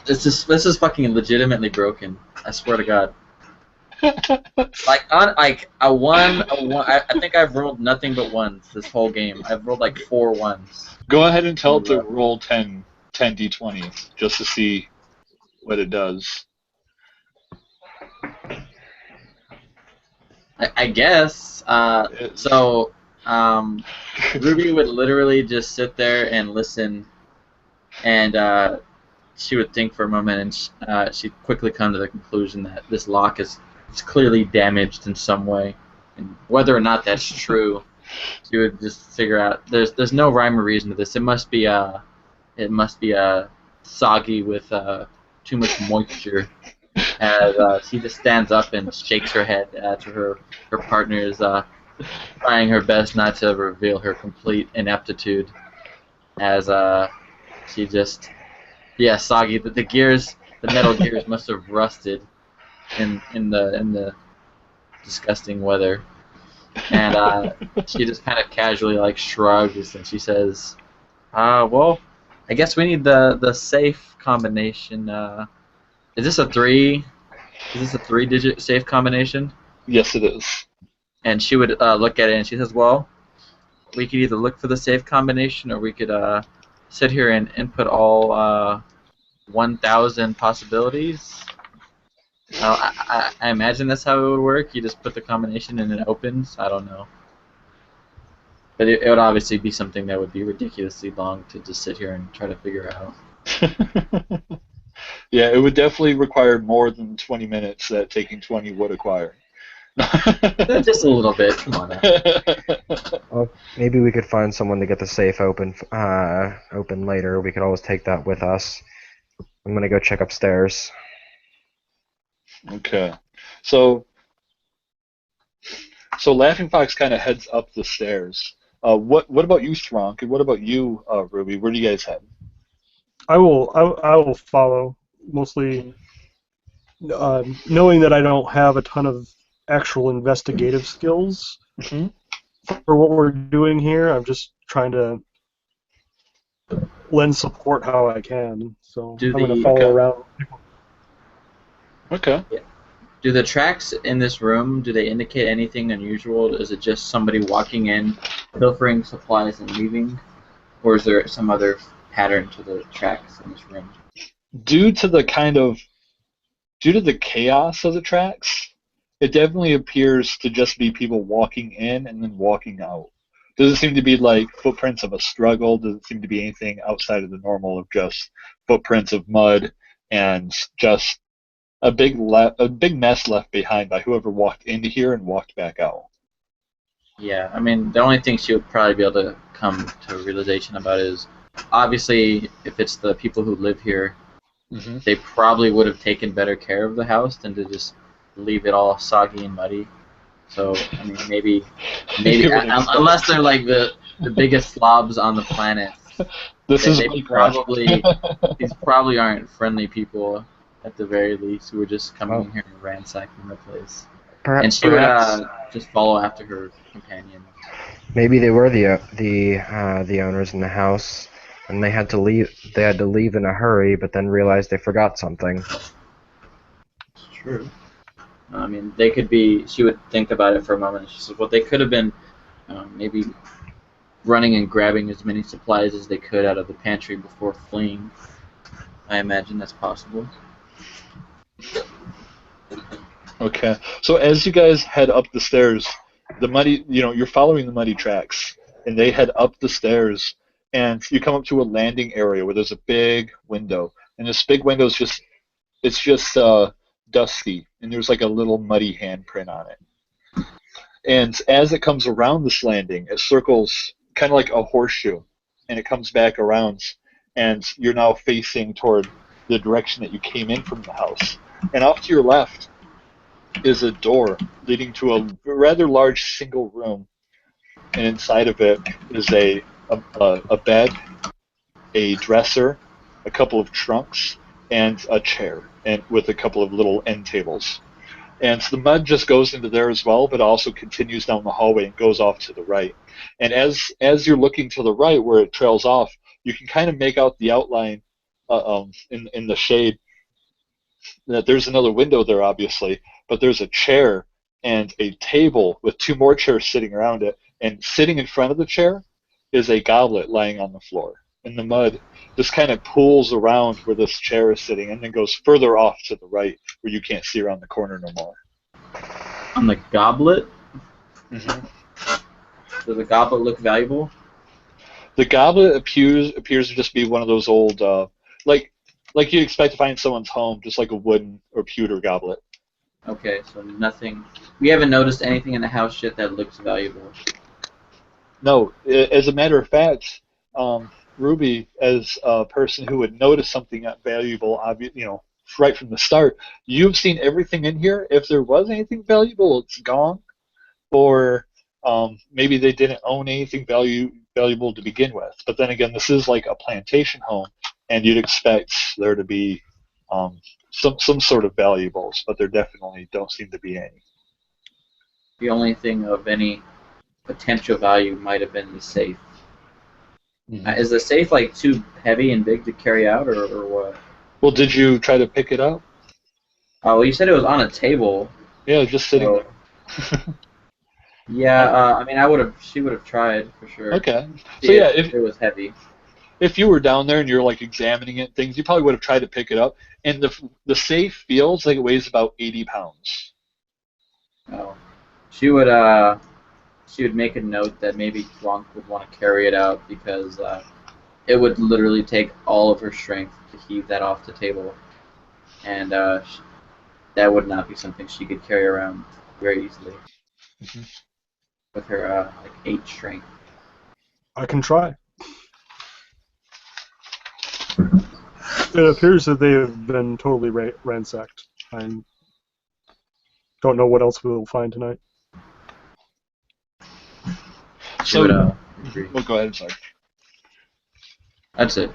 this is fucking legitimately broken. I swear to God. Like on like a one. I think I've rolled nothing but ones this whole game. I've rolled like 4 ones. Go ahead and tell it to roll 10 d20 just to see what it does. I guess. It's- So Ruby would literally just sit there and listen, and she would think for a moment, and she'd quickly come to the conclusion that this lock is clearly damaged in some way, and whether or not that's true, she would just figure out there's no rhyme or reason to this. It must be soggy with too much moisture. As she just stands up and shakes her head to her partners, trying her best not to reveal her complete ineptitude. As she just, yeah, soggy. The gears, the metal gears, must have rusted in the disgusting weather. And she just kind of casually like shrugs and she says, well, I guess we need the safe combination. Is this a 3? Is this a 3-digit safe combination? yes, it is. And she would look at it and she says, well, we could either look for the safe combination or we could sit here and input all 1,000 possibilities. I imagine that's how it would work. You just put the combination and it opens. I don't know. But it would obviously be something that would be ridiculously long to just sit here and try to figure out. Yeah, it would definitely require more than 20 minutes that taking 20 would acquire. Just a little bit. Come on now. Well, maybe we could find someone to get the safe open later. We could always take that with us. I'm gonna go check upstairs. Okay. So Laughing Fox kind of heads up the stairs. What about you, Thronk? And what about you, Ruby? Where do you guys head? I will follow, mostly knowing that I don't have a ton of actual investigative skills Mm-hmm. for what we're doing here. I'm just trying to lend support how I can. So I'm going to follow around. Okay. Do the tracks in this room, do they indicate anything unusual? Is it just somebody walking in, pilfering supplies and leaving? Or is there some other pattern to the tracks in this room? Due to the chaos of the tracks, it definitely appears to just be people walking in and then walking out. Doesn't seem to be like footprints of a struggle. Doesn't seem to be anything outside of the normal of just footprints of mud and just a big mess left behind by whoever walked into here and walked back out. Yeah, I mean, the only thing she would probably be able to come to a realization about is, obviously, if it's the people who live here, Mm-hmm. they probably would have taken better care of the house than to just leave it all soggy and muddy. So, I mean, maybe unless they're like the biggest slobs on the planet, This is they Waycrest. these probably aren't friendly people at the very least who are just coming in here and ransacking the place. And she would just follow after her companion. Maybe they were the owners in the house, and they had to leave. They had to leave in a hurry, but then realized they forgot something. It's true. I mean, they could be. She would think about it for a moment. She said, "Well, they could have been maybe running and grabbing as many supplies as they could out of the pantry before fleeing. I imagine that's possible." Okay. So as you guys head up the stairs, you're following the muddy tracks, and they head up the stairs, and you come up to a landing area where there's a big window, and this big window is just dusty, and there's like a little muddy handprint on it. And as it comes around this landing, it circles kind of like a horseshoe, and it comes back around, and you're now facing toward the direction that you came in from the house. And off to your left is a door leading to a rather large single room, and inside of it is a bed, a dresser, a couple of trunks, and a chair, and with a couple of little end tables. And so the mud just goes into there as well, but also continues down the hallway and goes off to the right. And as you're looking to the right where it trails off, you can kind of make out the outline in the shade that there's another window there, obviously, but there's a chair and a table with two more chairs sitting around it, and sitting in front of the chair is a goblet lying on the floor. And the mud just kind of pools around where this chair is sitting and then goes further off to the right where you can't see around the corner no more. On the goblet? Mm-hmm. Does the goblet look valuable? The goblet appears to just be one of those old, like you expect to find in someone's home, just like a wooden or pewter goblet. Okay, so nothing. We haven't noticed anything in the house yet that looks valuable. No, as a matter of fact, Ruby, as a person who would notice something valuable, right from the start, you've seen everything in here. If there was anything valuable, it's gone, or maybe they didn't own anything valuable to begin with. But then again, this is like a plantation home, and you'd expect there to be some sort of valuables, but there definitely don't seem to be any. The only thing of any potential value might have been the safe. Mm-hmm. Is the safe like too heavy and big to carry out, or what? Well, did you try to pick it up? Oh, well, you said it was on a table. Yeah, just sitting So, there. yeah, I mean, she would have tried for sure. Okay. So yeah, if it was heavy. If you were down there and you're like examining it, things, you probably would have tried to pick it up. And the safe feels like it weighs about 80 pounds. Oh, she would make a note that maybe Drunk would want to carry it out because it would literally take all of her strength to heave that off the table, and that would not be something she could carry around very easily with her like 8 strength. I can try. It appears that they have been totally ransacked. I don't know what else we'll find tonight. She would agree. Well, go ahead, I'm sorry. That's it.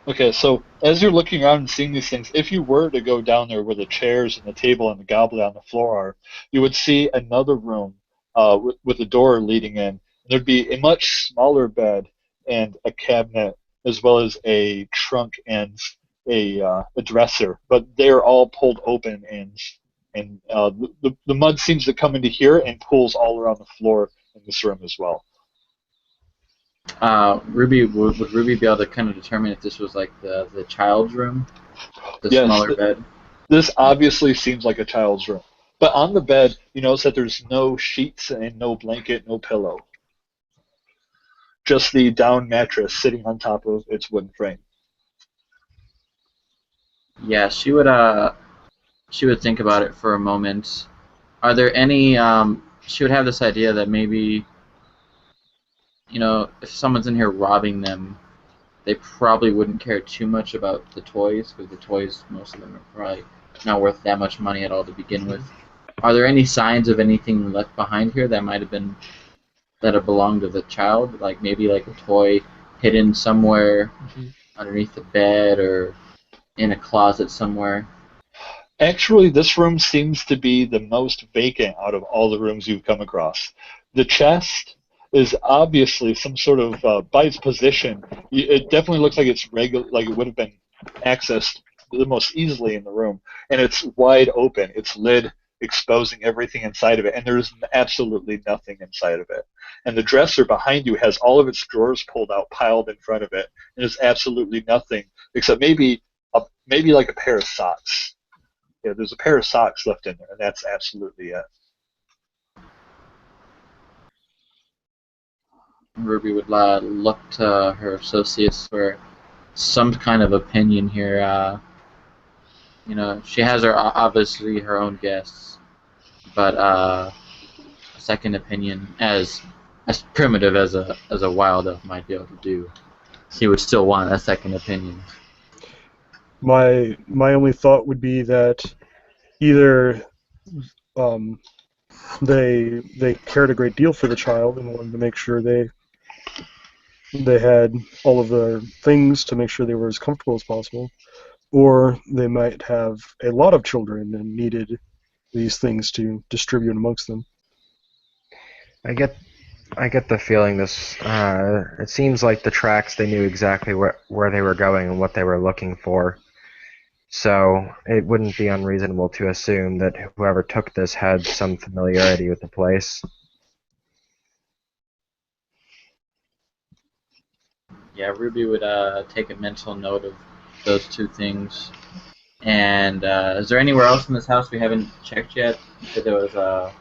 Okay, so as you're looking around and seeing these things, if you were to go down there where the chairs and the table and the goblet on the floor are, you would see another room with a door leading in. There'd be a much smaller bed and a cabinet, as well as a trunk and a dresser, but they're all pulled open, and the mud seems to come into here and pools all around the floor in this room as well. Ruby would Ruby be able to kind of determine if this was like the child's room, the yes, smaller bed? This obviously seems like a child's room, but on the bed you notice that there's no sheets and no blanket, no pillow, just the down mattress sitting on top of its wooden frame. Yeah, she would think about it for a moment. Are there any? She would have this idea that maybe, if someone's in here robbing them, they probably wouldn't care too much about the toys, because the toys, most of them are probably not worth that much money at all to begin with. Are there any signs of anything left behind here that might have been, that have belonged to the child? Like maybe like a toy hidden somewhere underneath the bed or in a closet somewhere? Actually, this room seems to be the most vacant out of all the rooms you've come across. The chest is obviously some sort of, by its position, it definitely looks like it's like it would have been accessed the most easily in the room. And it's wide open, its lid exposing everything inside of it, and there's absolutely nothing inside of it. And the dresser behind you has all of its drawers pulled out, piled in front of it, and there's absolutely nothing except maybe like a pair of socks. Yeah, there's a pair of socks left in there, and that's absolutely it. Ruby would look to her associates for some kind of opinion here. She has obviously her own guests, but a second opinion, as primitive as a wild elf might be able to do, he would still want a second opinion. My only thought would be that either they cared a great deal for the child and wanted to make sure they had all of the things to make sure they were as comfortable as possible, or they might have a lot of children and needed these things to distribute amongst them. I get the feeling this. It seems like the tracks they knew exactly where they were going and what they were looking for. So it wouldn't be unreasonable to assume that whoever took this had some familiarity with the place. Yeah, Ruby would take a mental note of those two things. And is there anywhere else in this house we haven't checked yet? You said there was a.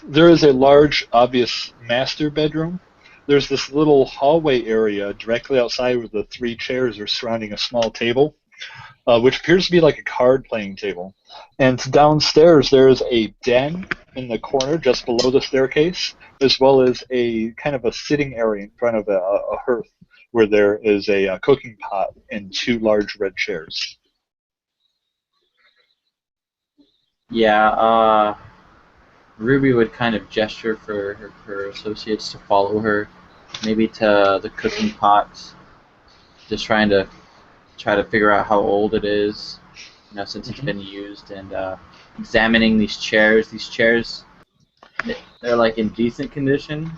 There is a large, obvious master bedroom. There's this little hallway area directly outside where the three chairs are surrounding a small table, which appears to be like a card playing table. And downstairs there is a den in the corner just below the staircase, as well as a kind of a sitting area in front of a hearth where there is a cooking pot and two large red chairs. Yeah, Ruby would kind of gesture for her associates to follow her, maybe to the cooking pot, just try to figure out how old it is, since it's been used, and examining these chairs. These chairs, they're like in decent condition.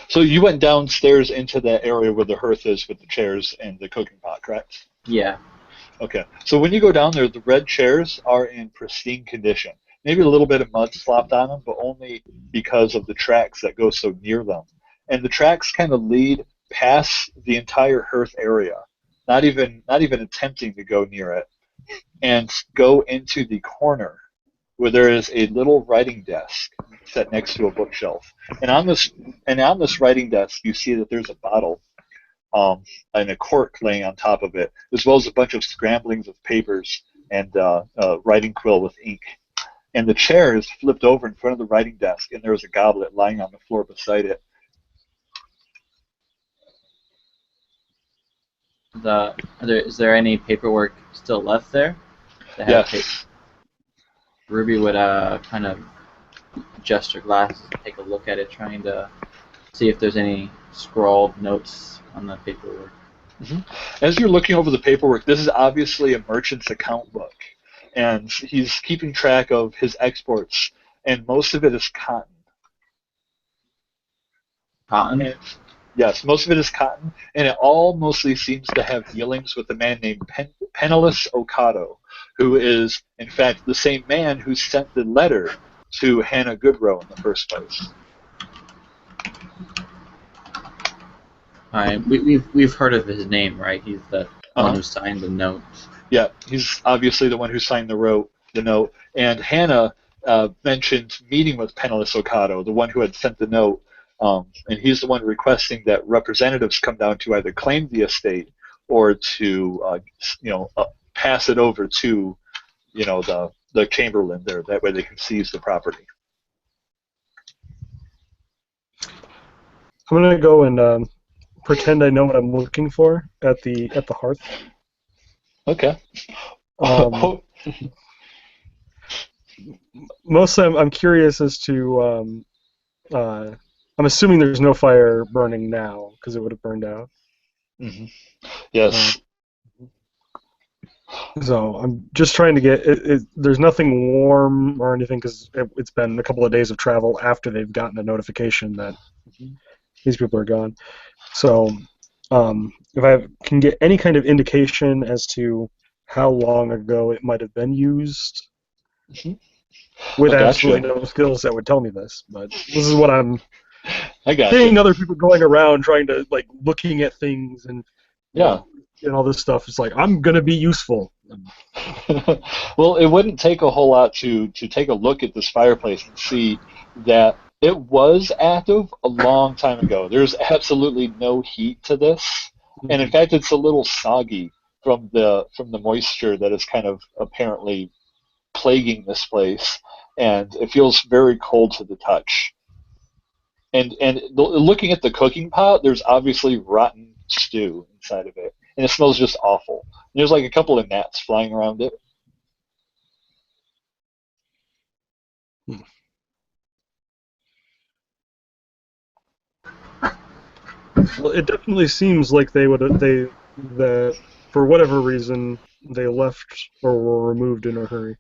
So you went downstairs into that area where the hearth is with the chairs and the cooking pot, correct? Yeah. Okay. So when you go down there, the red chairs are in pristine condition. Maybe a little bit of mud slopped on them, but only because of the tracks that go so near them. And the tracks kind of lead past the entire hearth area, not even attempting to go near it, and go into the corner where there is a little writing desk set next to a bookshelf. And on this writing desk, you see that there's a bottle and a cork laying on top of it, as well as a bunch of scramblings of papers and a writing quill with ink. And the chair is flipped over in front of the writing desk, and there is a goblet lying on the floor beside it. Is there any paperwork still left there? Yes. Ruby would kind of adjust her glasses and take a look at it, trying to see if there's any scrawled notes on the paperwork. Mm-hmm. As you're looking over the paperwork, this is obviously a merchant's account book, and he's keeping track of his exports, and most of it is cotton. Cotton? And, yes, most of it is cotton, and it all mostly seems to have dealings with a man named Penniless Okado, who is, in fact, the same man who sent the letter to Hannah Goodrow in the first place. We've heard of his name, right? He's the one who signed the note. Yeah, he's obviously the one who signed the note. And Hannah mentioned meeting with Penniless Okado, the one who had sent the note, and he's the one requesting that representatives come down to either claim the estate or to pass it over to the Chamberlain there. That way they can seize the property. I'm gonna go and pretend I know what I'm looking for at the hearth. Okay. Mostly, I'm curious as to. I'm assuming there's no fire burning now because it would have burned out. Mm-hmm. Yes. So I'm just trying to get. There's nothing warm or anything because it's been a couple of days of travel after they've gotten a notification that these people are gone. So if I can get any kind of indication as to how long ago it might have been used, with absolutely no skills that would tell me this, but this is what I'm seeing other people going around trying to, like, looking at things and and all this stuff. It's like, I'm going to be useful. Well, it wouldn't take a whole lot to take a look at this fireplace and see that it was active a long time ago. There's absolutely no heat to this, and in fact, it's a little soggy from the moisture that is kind of apparently plaguing this place, and it feels very cold to the touch. And looking at the cooking pot, there's obviously rotten stew inside of it, and it smells just awful. And there's like a couple of gnats flying around it. Well, it definitely seems like that for whatever reason they left or were removed in a hurry.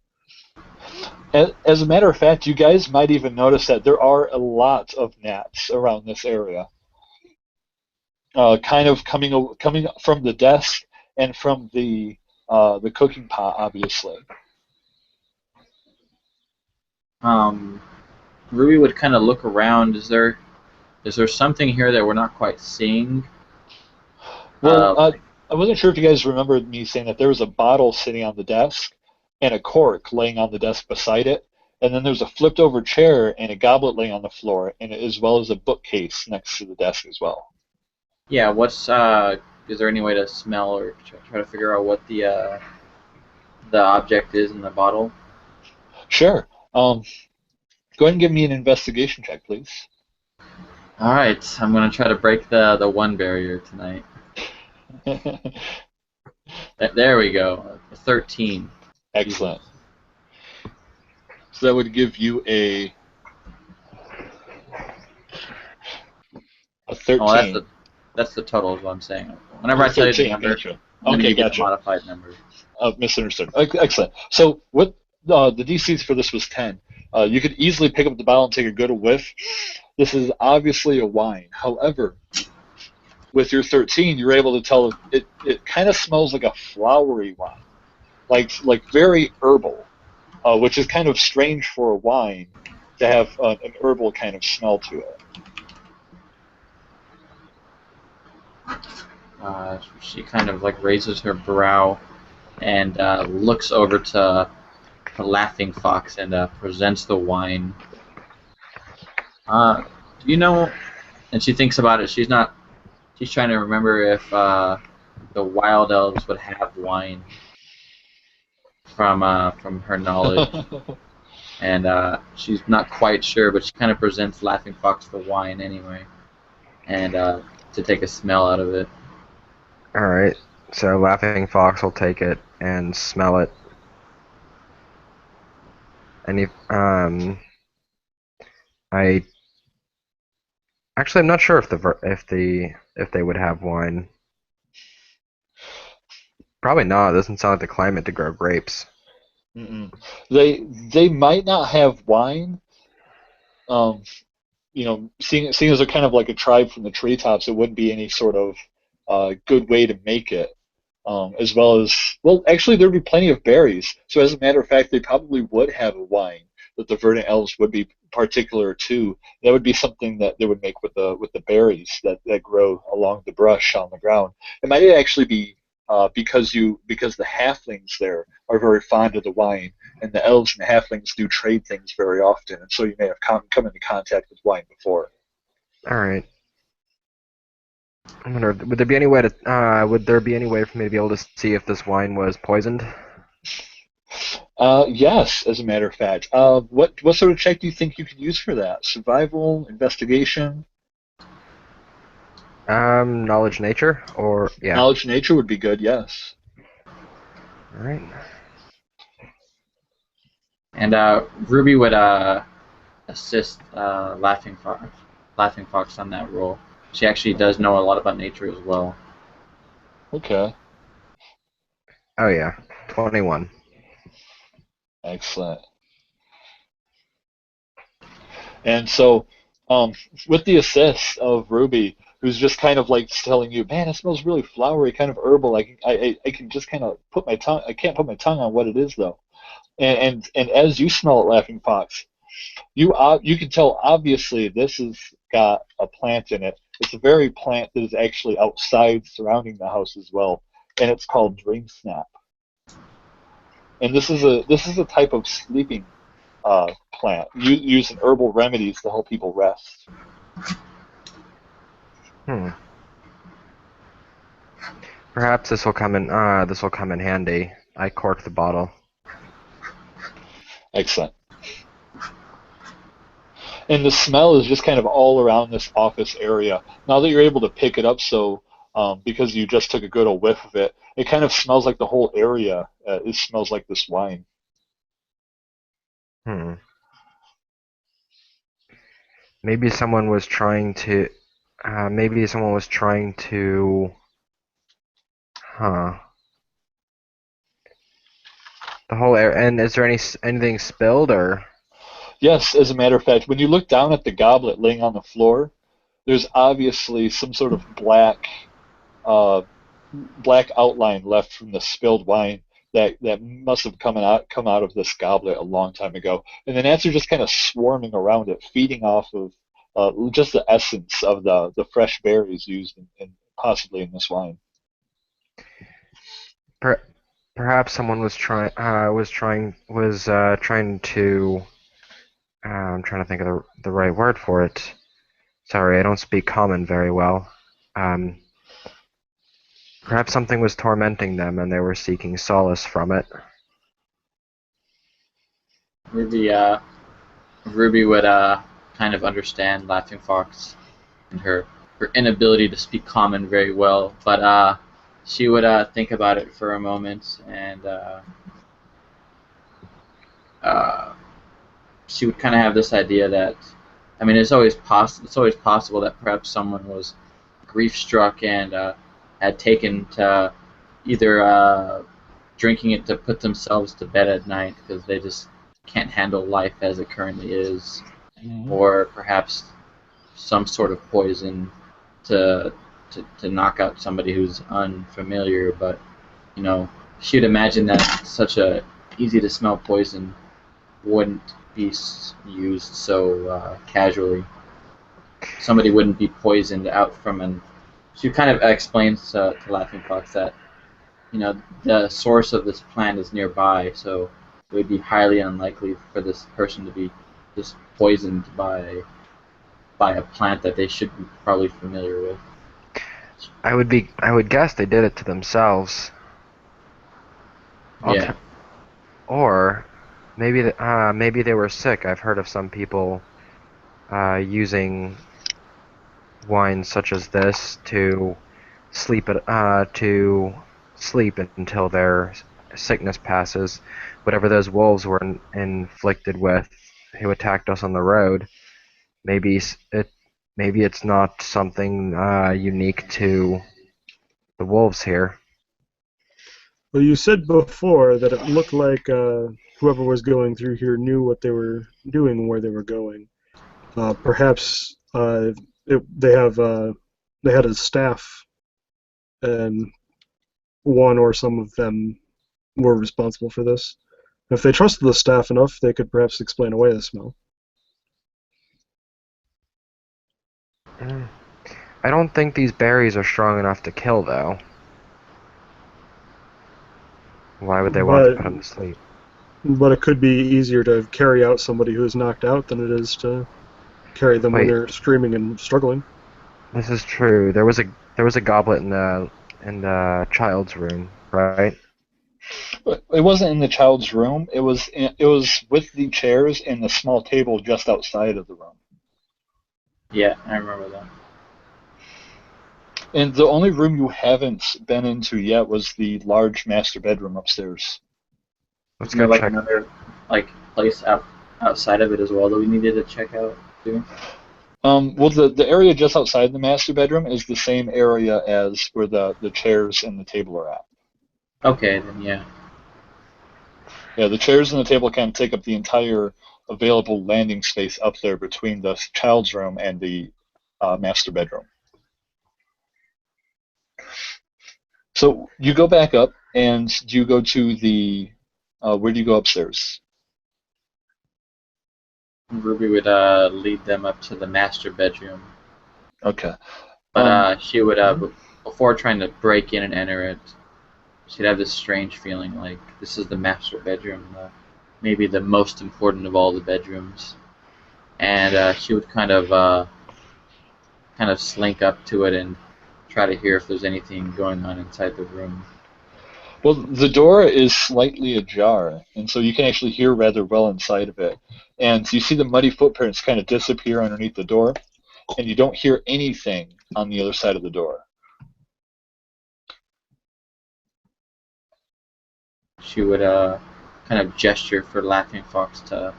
As a matter of fact, you guys might even notice that there are a lot of gnats around this area, kind of coming from the desk and from the cooking pot, obviously. Ruby would kind of look around. Is there something here that we're not quite seeing? Well, Like, I wasn't sure if you guys remembered me saying that there was a bottle sitting on the desk and a cork laying on the desk beside it, and then there's a flipped over chair and a goblet laying on the floor, and as well as a bookcase next to the desk as well. yeah. Is there any way to smell or try to figure out what the object is in the bottle? Sure. Go ahead and give me an investigation check, please. All right, I'm gonna try to break the one barrier tonight. There we go. 13. Excellent. So that would give you a 13. Oh, that's the total is what I'm saying. Whenever I tell you the 13, number, gotcha. I'm gonna Okay, give you the gotcha. modified number. Misunderstood. Excellent. So what the DCs for this was 10. You could easily pick up the bottle and take a good whiff. This is obviously a wine. However, with your 13, you're able to tell it kind of smells like a flowery wine, like very herbal, which is kind of strange for a wine to have an herbal kind of smell to it. She kind of like raises her brow and looks over to Laughing Fox and presents the wine. Do you know? And she thinks about it. She's trying to remember if the wild elves would have wine from her knowledge, and she's not quite sure, but she kind of presents Laughing Fox the wine anyway, and to take a smell out of it. All right. So Laughing Fox will take it and smell it. And I actually I'm not sure if if they would have wine. Probably not. It doesn't sound like the climate to grow grapes. Mm-mm. They might not have wine. Um, seeing as they're kind of like a tribe from the treetops, it wouldn't be any sort of good way to make it. As well as, well, actually, there'd be plenty of berries. So, as a matter of fact, they probably would have a wine that the verdant elves would be particular to. That would be something that they would make with the berries that grow along the brush on the ground. It might actually be because the halflings there are very fond of the wine, and the elves and the halflings do trade things very often, and so you may have come into contact with wine before. All right. I wonder, would there be any way for me to be able to see if this wine was poisoned? Yes, as a matter of fact. What sort of check do you think you could use for that? Survival, investigation? Knowledge nature, or yeah. Knowledge nature would be good, yes. All right. And Ruby would assist Laughing Fox on that roll. She actually does know a lot about nature as well. Okay, Oh yeah, 21. excellent. And so, with the assist of Ruby, who's just kind of like telling you, man, it smells really flowery, kind of herbal. I can just kind of put my tongue. I can't put my tongue on what it is though. And as you smell it, Laughing Fox, you can tell obviously this has got a plant in it. It's a very plant that is actually outside surrounding the house as well, and it's called dream snap. And this is a type of sleeping plant using herbal remedies to help people rest. Perhaps this will come in. This will come in handy. I cork the bottle. Excellent. And the smell is just kind of all around this office area. Now that you're able to pick it up, because you just took a good old whiff of it, it kind of smells like the whole area. It smells like this wine. Maybe someone was trying to. Maybe someone was trying to. Huh. The whole air. And is there anything spilled or? Yes, as a matter of fact, when you look down at the goblet laying on the floor, there's obviously some sort of uh, black outline left from the spilled wine that must have come out of this goblet a long time ago. And the gnats are just kind of swarming around it, feeding off of just the essence of the fresh berries used possibly in this wine. Per, perhaps someone was trying to. I'm trying to think of the right word for it. Sorry, I don't speak common very well. Um, Perhaps something was tormenting them and they were seeking solace from it. Ruby, Ruby would kind of understand Laughing Fox and her inability to speak common very well, but she would think about it for a moment, and uh, she would kind of have this idea that, I mean, it's always possible that perhaps someone was grief struck and had taken to either drinking it to put themselves to bed at night because they just can't handle life as it currently is, Mhm. or perhaps some sort of poison to to knock out somebody who's unfamiliar. But she'd imagine that such a easy to smell poison wouldn't be used so casually. Somebody wouldn't be poisoned out from an. She kind of explains to Laughing Fox that the source of this plant is nearby, so it would be highly unlikely for this person to be just poisoned by a plant that they should be probably familiar with. I would guess they did it to themselves. Yeah. Or maybe they were sick. I've heard of some people using wines such as this to sleep until their sickness passes. Whatever those wolves were inflicted with, who attacked us on the road, maybe it's not something unique to the wolves here. Well, you said before that it looked like whoever was going through here knew what they were doing and where they were going. Perhaps they had a staff, and one or some of them were responsible for this. If they trusted the staff enough, they could perhaps explain away the smell. Mm. I don't think these berries are strong enough to kill, though. Why would they want to But put them to sleep? but it could be easier to carry out somebody who is knocked out than it is to carry them when Wait, they're screaming and struggling. this is true. There was a goblet in the child's room, right? It wasn't in the child's room. It was with the chairs and the small table just outside of the room. Yeah, I remember that. And the only room you haven't been into yet was the large master bedroom upstairs. Let's Isn't go there like check. another place outside of it as well that we needed to check out too? Well, the area just outside the master bedroom is the same area as where the chairs and the table are at. Okay, then yeah. Yeah, the chairs and the table kind of take up the entire available landing space up there between the child's room and the master bedroom. So you go back up, and you go to the where do you go upstairs? Ruby would lead them up to the master bedroom, Okay. but Um, she would mhm. before trying to break in and enter it, she'd have this strange feeling like this is the master bedroom, maybe the most important of all the bedrooms, and she would kind of slink up to it and try to hear if there's anything going on inside the room. Well, the door is slightly ajar, and so you can actually hear rather well inside of it. And you see the muddy footprints kind of disappear underneath the door, and you don't hear anything on the other side of the door. She would kind of gesture for Laughing Fox to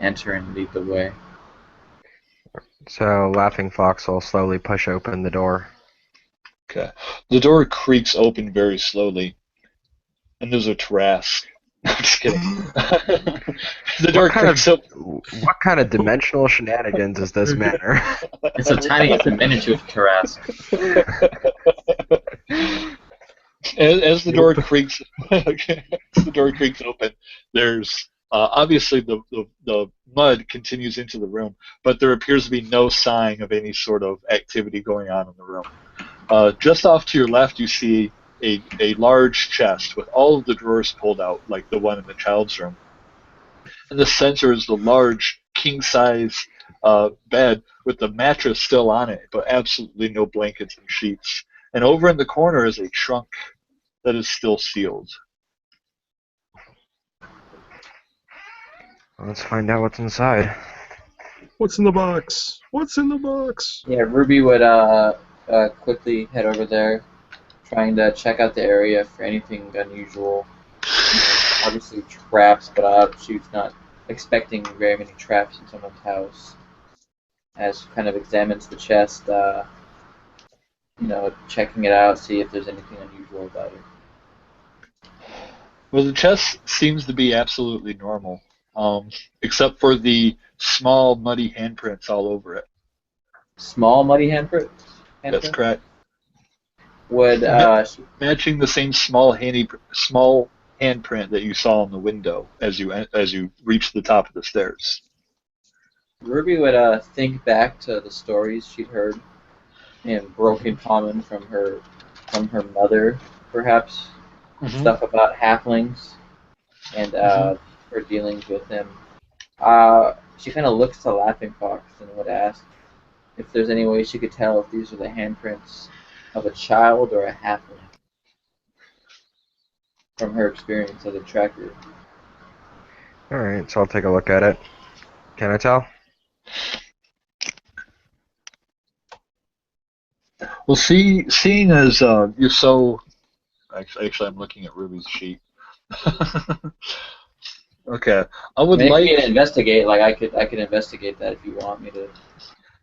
enter and lead the way. So Laughing Fox will slowly push open the door. Okay. The door creaks open very slowly, and there's a Trask I'm just kidding. The door What kind creaks of open. what kind of dimensional shenanigans is this manor? It's so tiny, it's a miniature Tarrasque. As the door Nope. creaks, as the door creaks open, there's obviously the mud continues into the room, but there appears to be no sign of any sort of activity going on in the room. Just off to your left, you see a large chest with all of the drawers pulled out, like the one in the child's room. In the center is the large king-size bed with the mattress still on it, but absolutely no blankets and sheets. And over in the corner is a trunk that is still sealed. Let's find out what's inside. What's in the box? What's in the box? Yeah, Ruby would quickly head over there, trying to check out the area for anything unusual. Obviously traps, but she's not expecting very many traps in someone's house. As she kind of examines the chest, checking it out, see if there's anything unusual about it. Well, the chest seems to be absolutely normal, except for the small, muddy handprints all over it. Small muddy handprint? That's correct. Would Matching the same small handprint that you saw on the window as you reached the top of the stairs. Ruby would think back to the stories she'd heard in broken common from her mother, perhaps. Stuff about halflings and her dealings with him. She kind of looks to Laughing Fox and would ask if there's any way she could tell if these are the handprints of a child or a halfling from her experience as a tracker. Alright, so I'll take a look at it. Can I tell? Well, seeing as you're so... Actually, I'm looking at Ruby's sheet. Okay, I would Maybe like... you can investigate. Like I could investigate that if you want me to.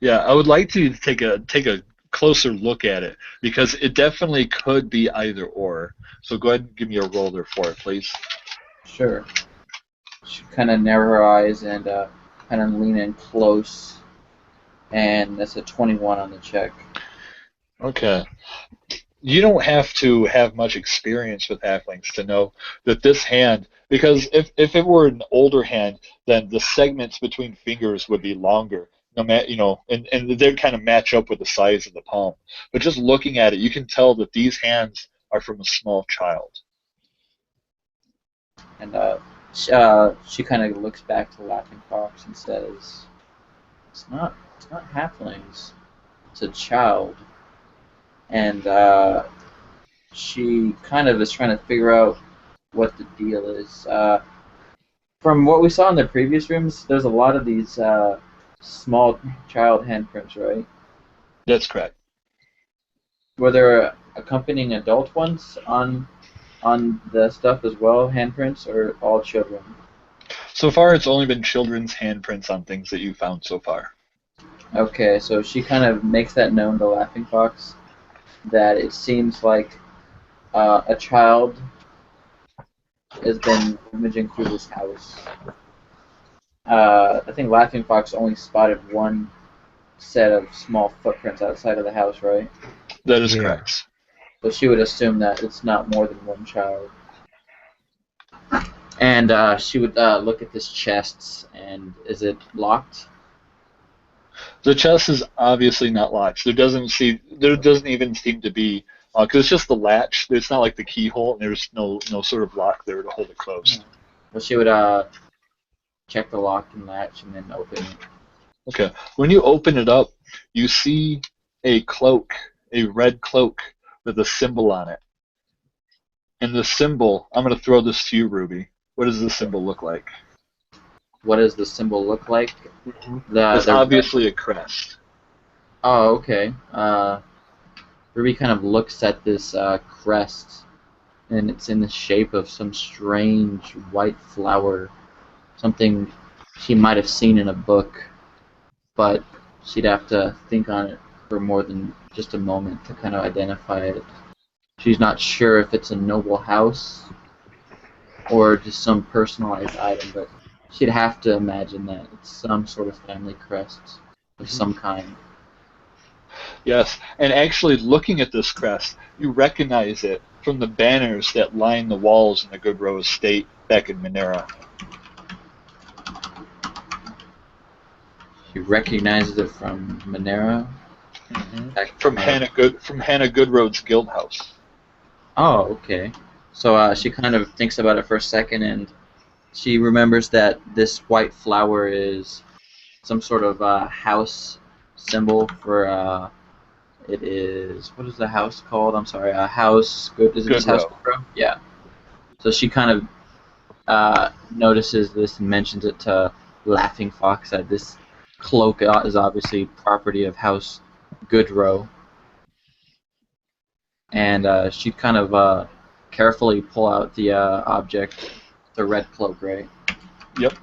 Yeah, I would like to take a closer look at it, because it definitely could be either or. So go ahead and give me a roll there for it, please. Sure. She kind of narrow her eyes and kind of lean in close, and that's a 21 on the check. Okay. You don't have to have much experience with halflings to know that this hand, because if it were an older hand, then the segments between fingers would be longer, no matter, and they'd kind of match up with the size of the palm. But just looking at it, you can tell that these hands are from a small child. And she kind of looks back to Laughing Fox and says, "It's not halflings. It's a child." And she kind of is trying to figure out what the deal is. From what we saw in the previous rooms, there's a lot of these small child handprints, right? That's correct. Were there accompanying adult ones on the stuff as well, handprints, or all children? So far, it's only been children's handprints on things that you found so far. Okay, so she kind of makes that known to Laughing Fox, that it seems like a child has been rummaging through this house. I think Laughing Fox only spotted one set of small footprints outside of the house, right? That is Yeah. correct. So she would assume that it's not more than one child. And she would look at this chest, and is it locked? The chest is obviously not locked. There doesn't even seem to be, because it's just the latch. It's not like the keyhole, and there's no sort of lock there to hold it closed. Well, she would check the lock and latch and then open it. Okay. When you open it up, you see a cloak, a red cloak with a symbol on it. And the symbol, I'm going to throw this to you, Ruby. What does the symbol look like? What does the symbol look like? It's obviously a crest. Oh, okay. Ruby kind of looks at this crest, and it's in the shape of some strange white flower, something she might have seen in a book, but she'd have to think on it for more than just a moment to kind of identify it. She's not sure if it's a noble house or just some personalized item, but she'd have to imagine that it's some sort of family crest of Mhm. some kind. Yes, and actually looking at this crest, you recognize it from the banners that line the walls in the Goodrow estate back in Monera. She recognizes it from Monera. Back, From Hannah Goodroad's guild house. oh, okay. So she kind of thinks about it for a second, and she remembers that this white flower is some sort of house symbol for. It is, what is the house called? I'm sorry, house. Good. Is it just House Goodrow. Goodrow? Yeah. So she kind of notices this and mentions it to Laughing Fox that this cloak is obviously property of House Goodrow, and she'd kind of carefully pull out the object, the red cloak, right? Yep.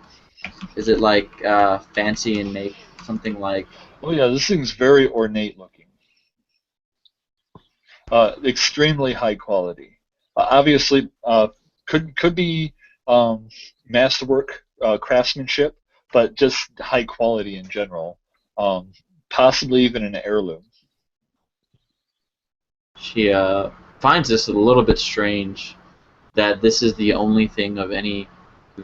Is it like fancy in make, something like? Oh yeah, this thing's very ornate looking. Extremely high quality. Obviously, could be masterwork craftsmanship, but just high quality in general. Um, Possibly even an heirloom. She finds this a little bit strange that this is the only thing of any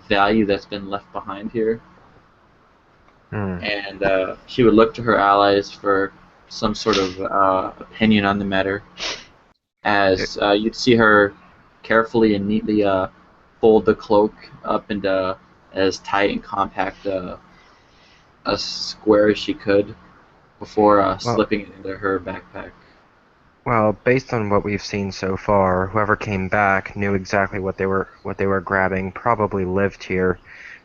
value that's been left behind here. Hmm. And she would look to her allies for some sort of opinion on the matter. As you'd see her carefully and neatly fold the cloak up into as tight and compact a square as she could before Well, slipping it into her backpack. well, based on what we've seen so far, whoever came back knew exactly what they were grabbing. Probably lived here.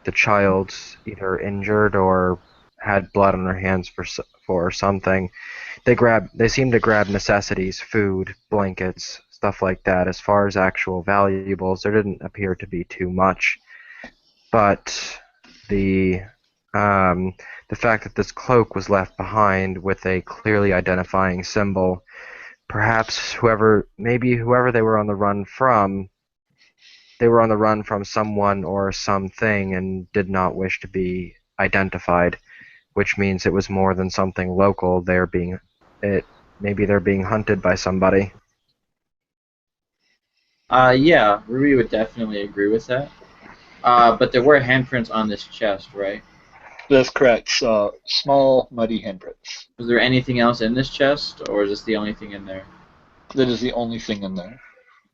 The child's either injured or had blood on her hands for something. They seem to grab necessities, food, blankets, stuff like that. As far as actual valuables, there didn't appear to be too much. But the um, the fact that this cloak was left behind with a clearly identifying symbol, perhaps whoever they were on the run from, they were on the run from someone or something and did not wish to be identified, which means it was more than something local. Maybe they're being hunted by somebody. Yeah, Ruby would definitely agree with that. But there were handprints on this chest, right? That's correct. Small, muddy handprints. Was there anything else in this chest, or is this the only thing in there? That is the only thing in there.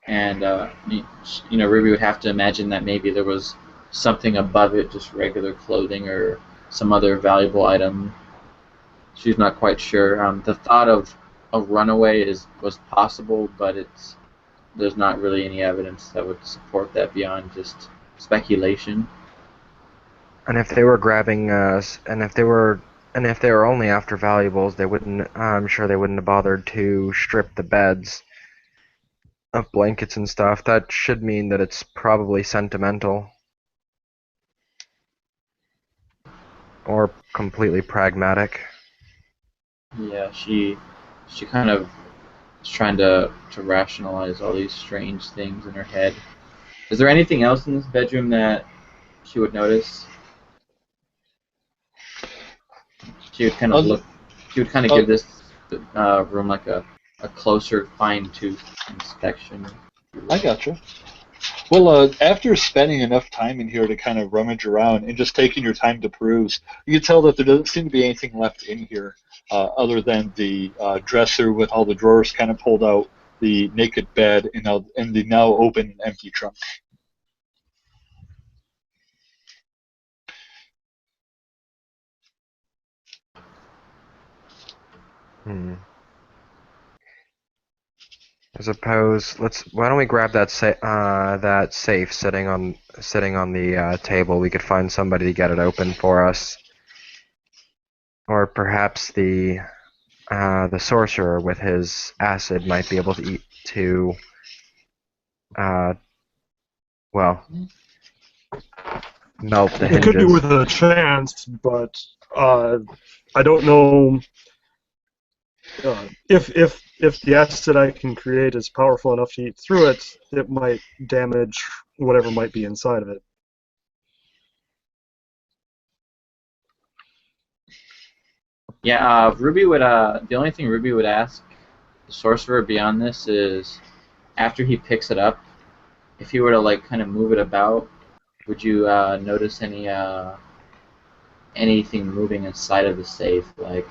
And Ruby would have to imagine that maybe there was something above it, just regular clothing or some other valuable item. She's not quite sure. The thought of a runaway was possible, but there's not really any evidence that would support that beyond just speculation. And if they were grabbing and if they were only after valuables, they wouldn't. I'm sure they wouldn't have bothered to strip the beds of blankets and stuff. That should mean that it's probably sentimental or completely pragmatic. Yeah, she kind of is trying to rationalize all these strange things in her head. Is there anything else in this bedroom that she would notice? She would kind of Other, look. She would kind of uh, give this room like a closer, fine-tooth inspection. I gotcha. Well, after spending enough time in here to kind of rummage around and just taking your time to peruse, you can tell that there doesn't seem to be anything left in here other than the dresser with all the drawers kind of pulled out, the naked bed, and the now open and empty trunk. Hmm. I suppose why don't we grab that safe sitting on the table? We could find somebody to get it open for us, or perhaps the sorcerer with his acid might be able to uh, well, melt the It could be hinges. with a chance, but I don't know. If the acid I can create is powerful enough to eat through it, it might damage whatever might be inside of it. Yeah, Ruby would. The only thing Ruby would ask the sorcerer beyond this is, after he picks it up, if he were to like kind of move it about, would you notice anything moving inside of the safe, like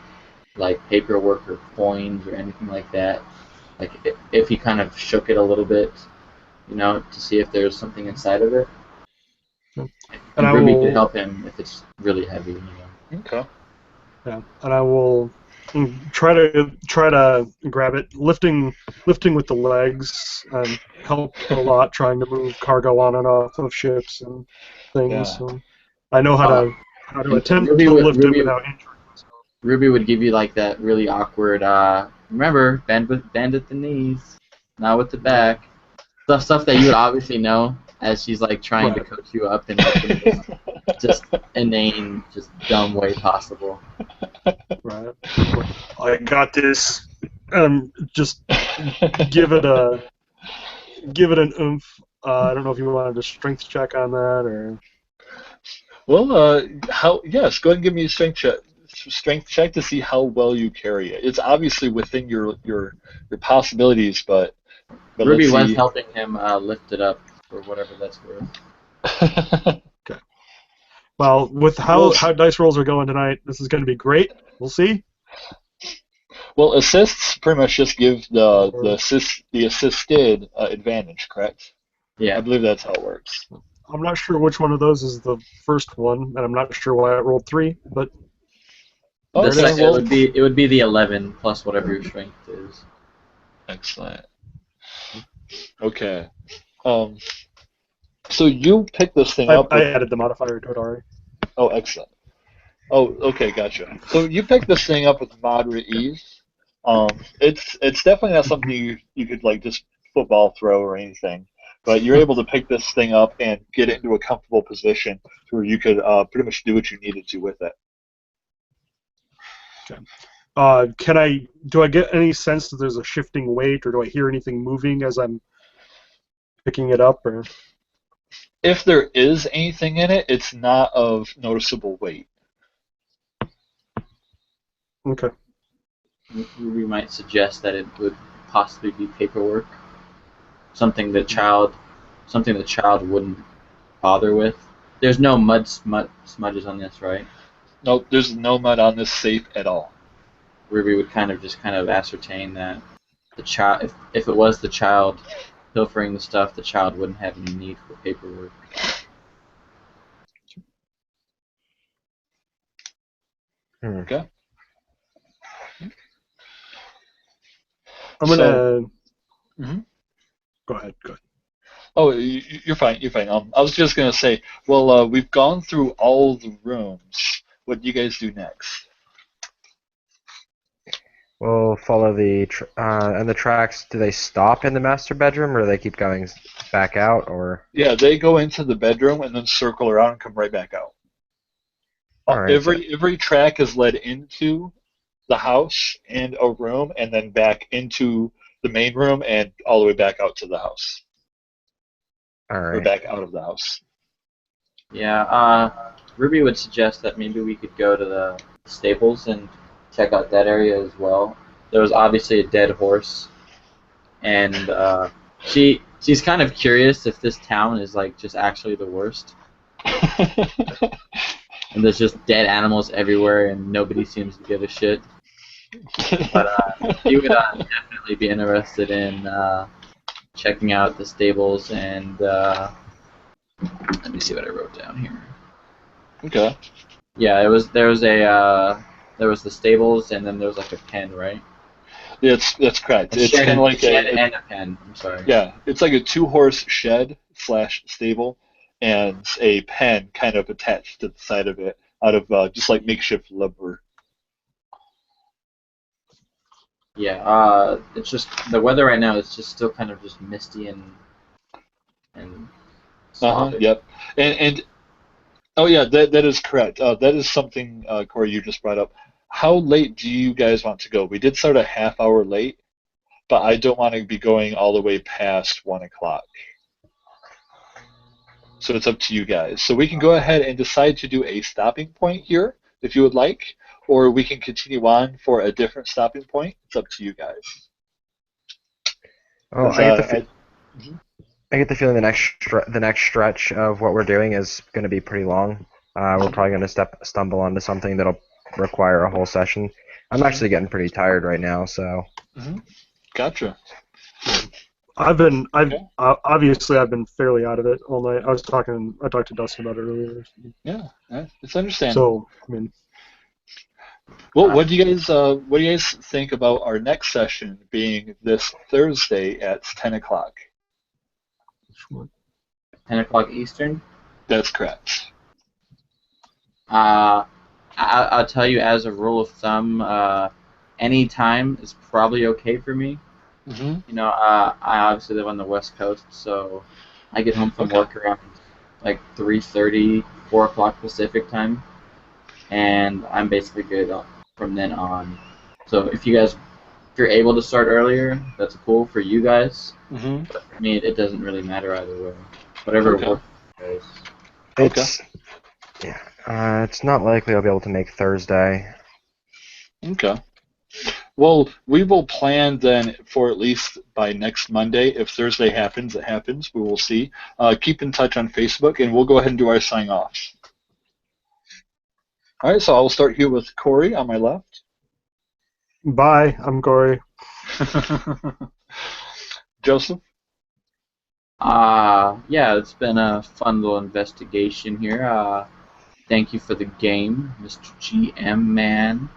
paperwork or coins or anything like that? Like if he kind of shook it a little bit, to see if there's something inside of it. And And I Ruby could will, help him if it's really heavy. Okay. yeah, and I will try to grab it, lifting with the legs, help a lot trying to move cargo on and off of ships and things. Yeah. So I know Uh, how to and attempt to lift it without injuring myself. Ruby would give you like that really awkward. Remember, bend at the knees, not with the back. Stuff that you would obviously know as she's like trying to Right. coach you up in like the most just inane, just dumb way possible. Right. I got this. Just give it an oomph. I don't know if you wanted a strength check on that or. Well, yes, go ahead and give me a strength check to see how well you carry it. It's obviously within your possibilities, but Ruby let's was see. helping him lift it up for whatever that's worth. Okay. Well, with how dice rolls are going tonight, this is going to be great. We'll see. Well, assists pretty much just give the assisted advantage, correct? Yeah. I believe that's how it works. I'm not sure which one of those is the first one, and I'm not sure why I rolled 3, but The Okay, second, well, it would be the 11 plus whatever your strength is. excellent. Okay. Um, so you pick this thing up I with. added the modifier to it already. Oh, excellent. Oh, okay, gotcha. So you pick this thing up with moderate ease. It's definitely not something you could like just football throw or anything, but you're able to pick this thing up and get it into a comfortable position where you could pretty much do what you needed to with it. Okay. Do I get any sense that there's a shifting weight, or do I hear anything moving as I'm picking it up? Or If there is anything in it, it's not of noticeable weight. okay, We might suggest that it would possibly be paperwork, something the child wouldn't bother with. There's no smudges on this, right? Nope, there's no mud on this safe at all. Ruby would kind of ascertain that the child, if it was the child pilfering the stuff, the child wouldn't have any need for paperwork. Okay. I'm gonna Mhm. go ahead. Oh, you're fine. You're fine. I was just gonna say, well, we've gone through all the rooms. What do you guys do next? We'll follow and the tracks. Do they stop in the master bedroom, or do they keep going back out, or? Yeah, they go into the bedroom and then circle around and come right back out. All right. Every track is led into the house and a room, and then back into the main room and all the way back out to the house, All or right. back out of the house. Yeah, Ruby would suggest that maybe we could go to the stables and check out that area as well. There was obviously a dead horse, and she's kind of curious if this town is like just actually the worst, and there's just dead animals everywhere, and nobody seems to give a shit. But you would definitely be interested in checking out the stables, and let me see what I wrote down here. Okay. Yeah, there was the stables, and then there was like a pen, right? That's correct. A It's kind of like shed and a pen. I'm sorry. yeah, it's like a 2-horse shed / stable, and a pen kind of attached to the side of it out of just like makeshift lumber. Yeah, it's just the weather right now is just still kind of just misty and sloppish. Yep. And oh yeah, that is correct. That is something, Corey, you just brought up. how late do you guys want to go? We did start a half hour late, but I don't want to be going all the way past 1 o'clock. So it's up to you guys. So we can go ahead and decide to do a stopping point here, if you would like, or we can continue on for a different stopping point. It's up to you guys. Well, 'Cause, Mhm. I get the feeling the next stretch of what we're doing is going to be pretty long. We're probably going to stumble onto something that'll require a whole session. I'm actually getting pretty tired right now, so. Mhm. Gotcha. Obviously I've been fairly out of it all night. I talked to Dustin about it earlier. Yeah, it's understandable. So, I mean, Well, what do you guys think about our next session being this Thursday at 10 o'clock? 10 o'clock Eastern. That's correct. I'll tell you as a rule of thumb, any time is probably okay for me. Mm-hmm. You know, I obviously live on the West Coast, so I get home from work around like 3:30, 4 o'clock Pacific time, and I'm basically good from then on. So if you're able to start earlier, that's cool for you guys. Mm-hmm. But for me, it doesn't really matter either way. Whatever works for you guys. It's not likely I'll be able to make Thursday. Okay. Well, we will plan then for at least by next Monday. If Thursday happens, it happens. We will see. Keep in touch on Facebook, and we'll go ahead and do our sign-off. All right, so I'll start here with Corey on my left. bye. I'm Corey. Joseph? Yeah, it's been a fun little investigation here. Thank you for the game, Mr. GM Man,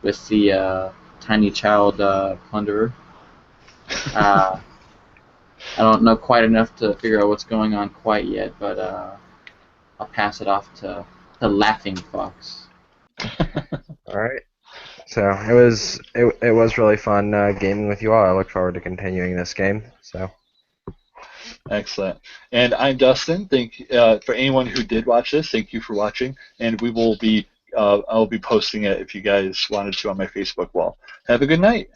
with the tiny child plunderer. I don't know quite enough to figure out what's going on quite yet, but I'll pass it off to the Laughing Fox. All right. So it was really fun gaming with you all. I look forward to continuing this game. So. Excellent. And I'm Dustin. For anyone who did watch this, thank you for watching. And we will be I'll be posting it if you guys wanted to on my Facebook wall. Have a good night.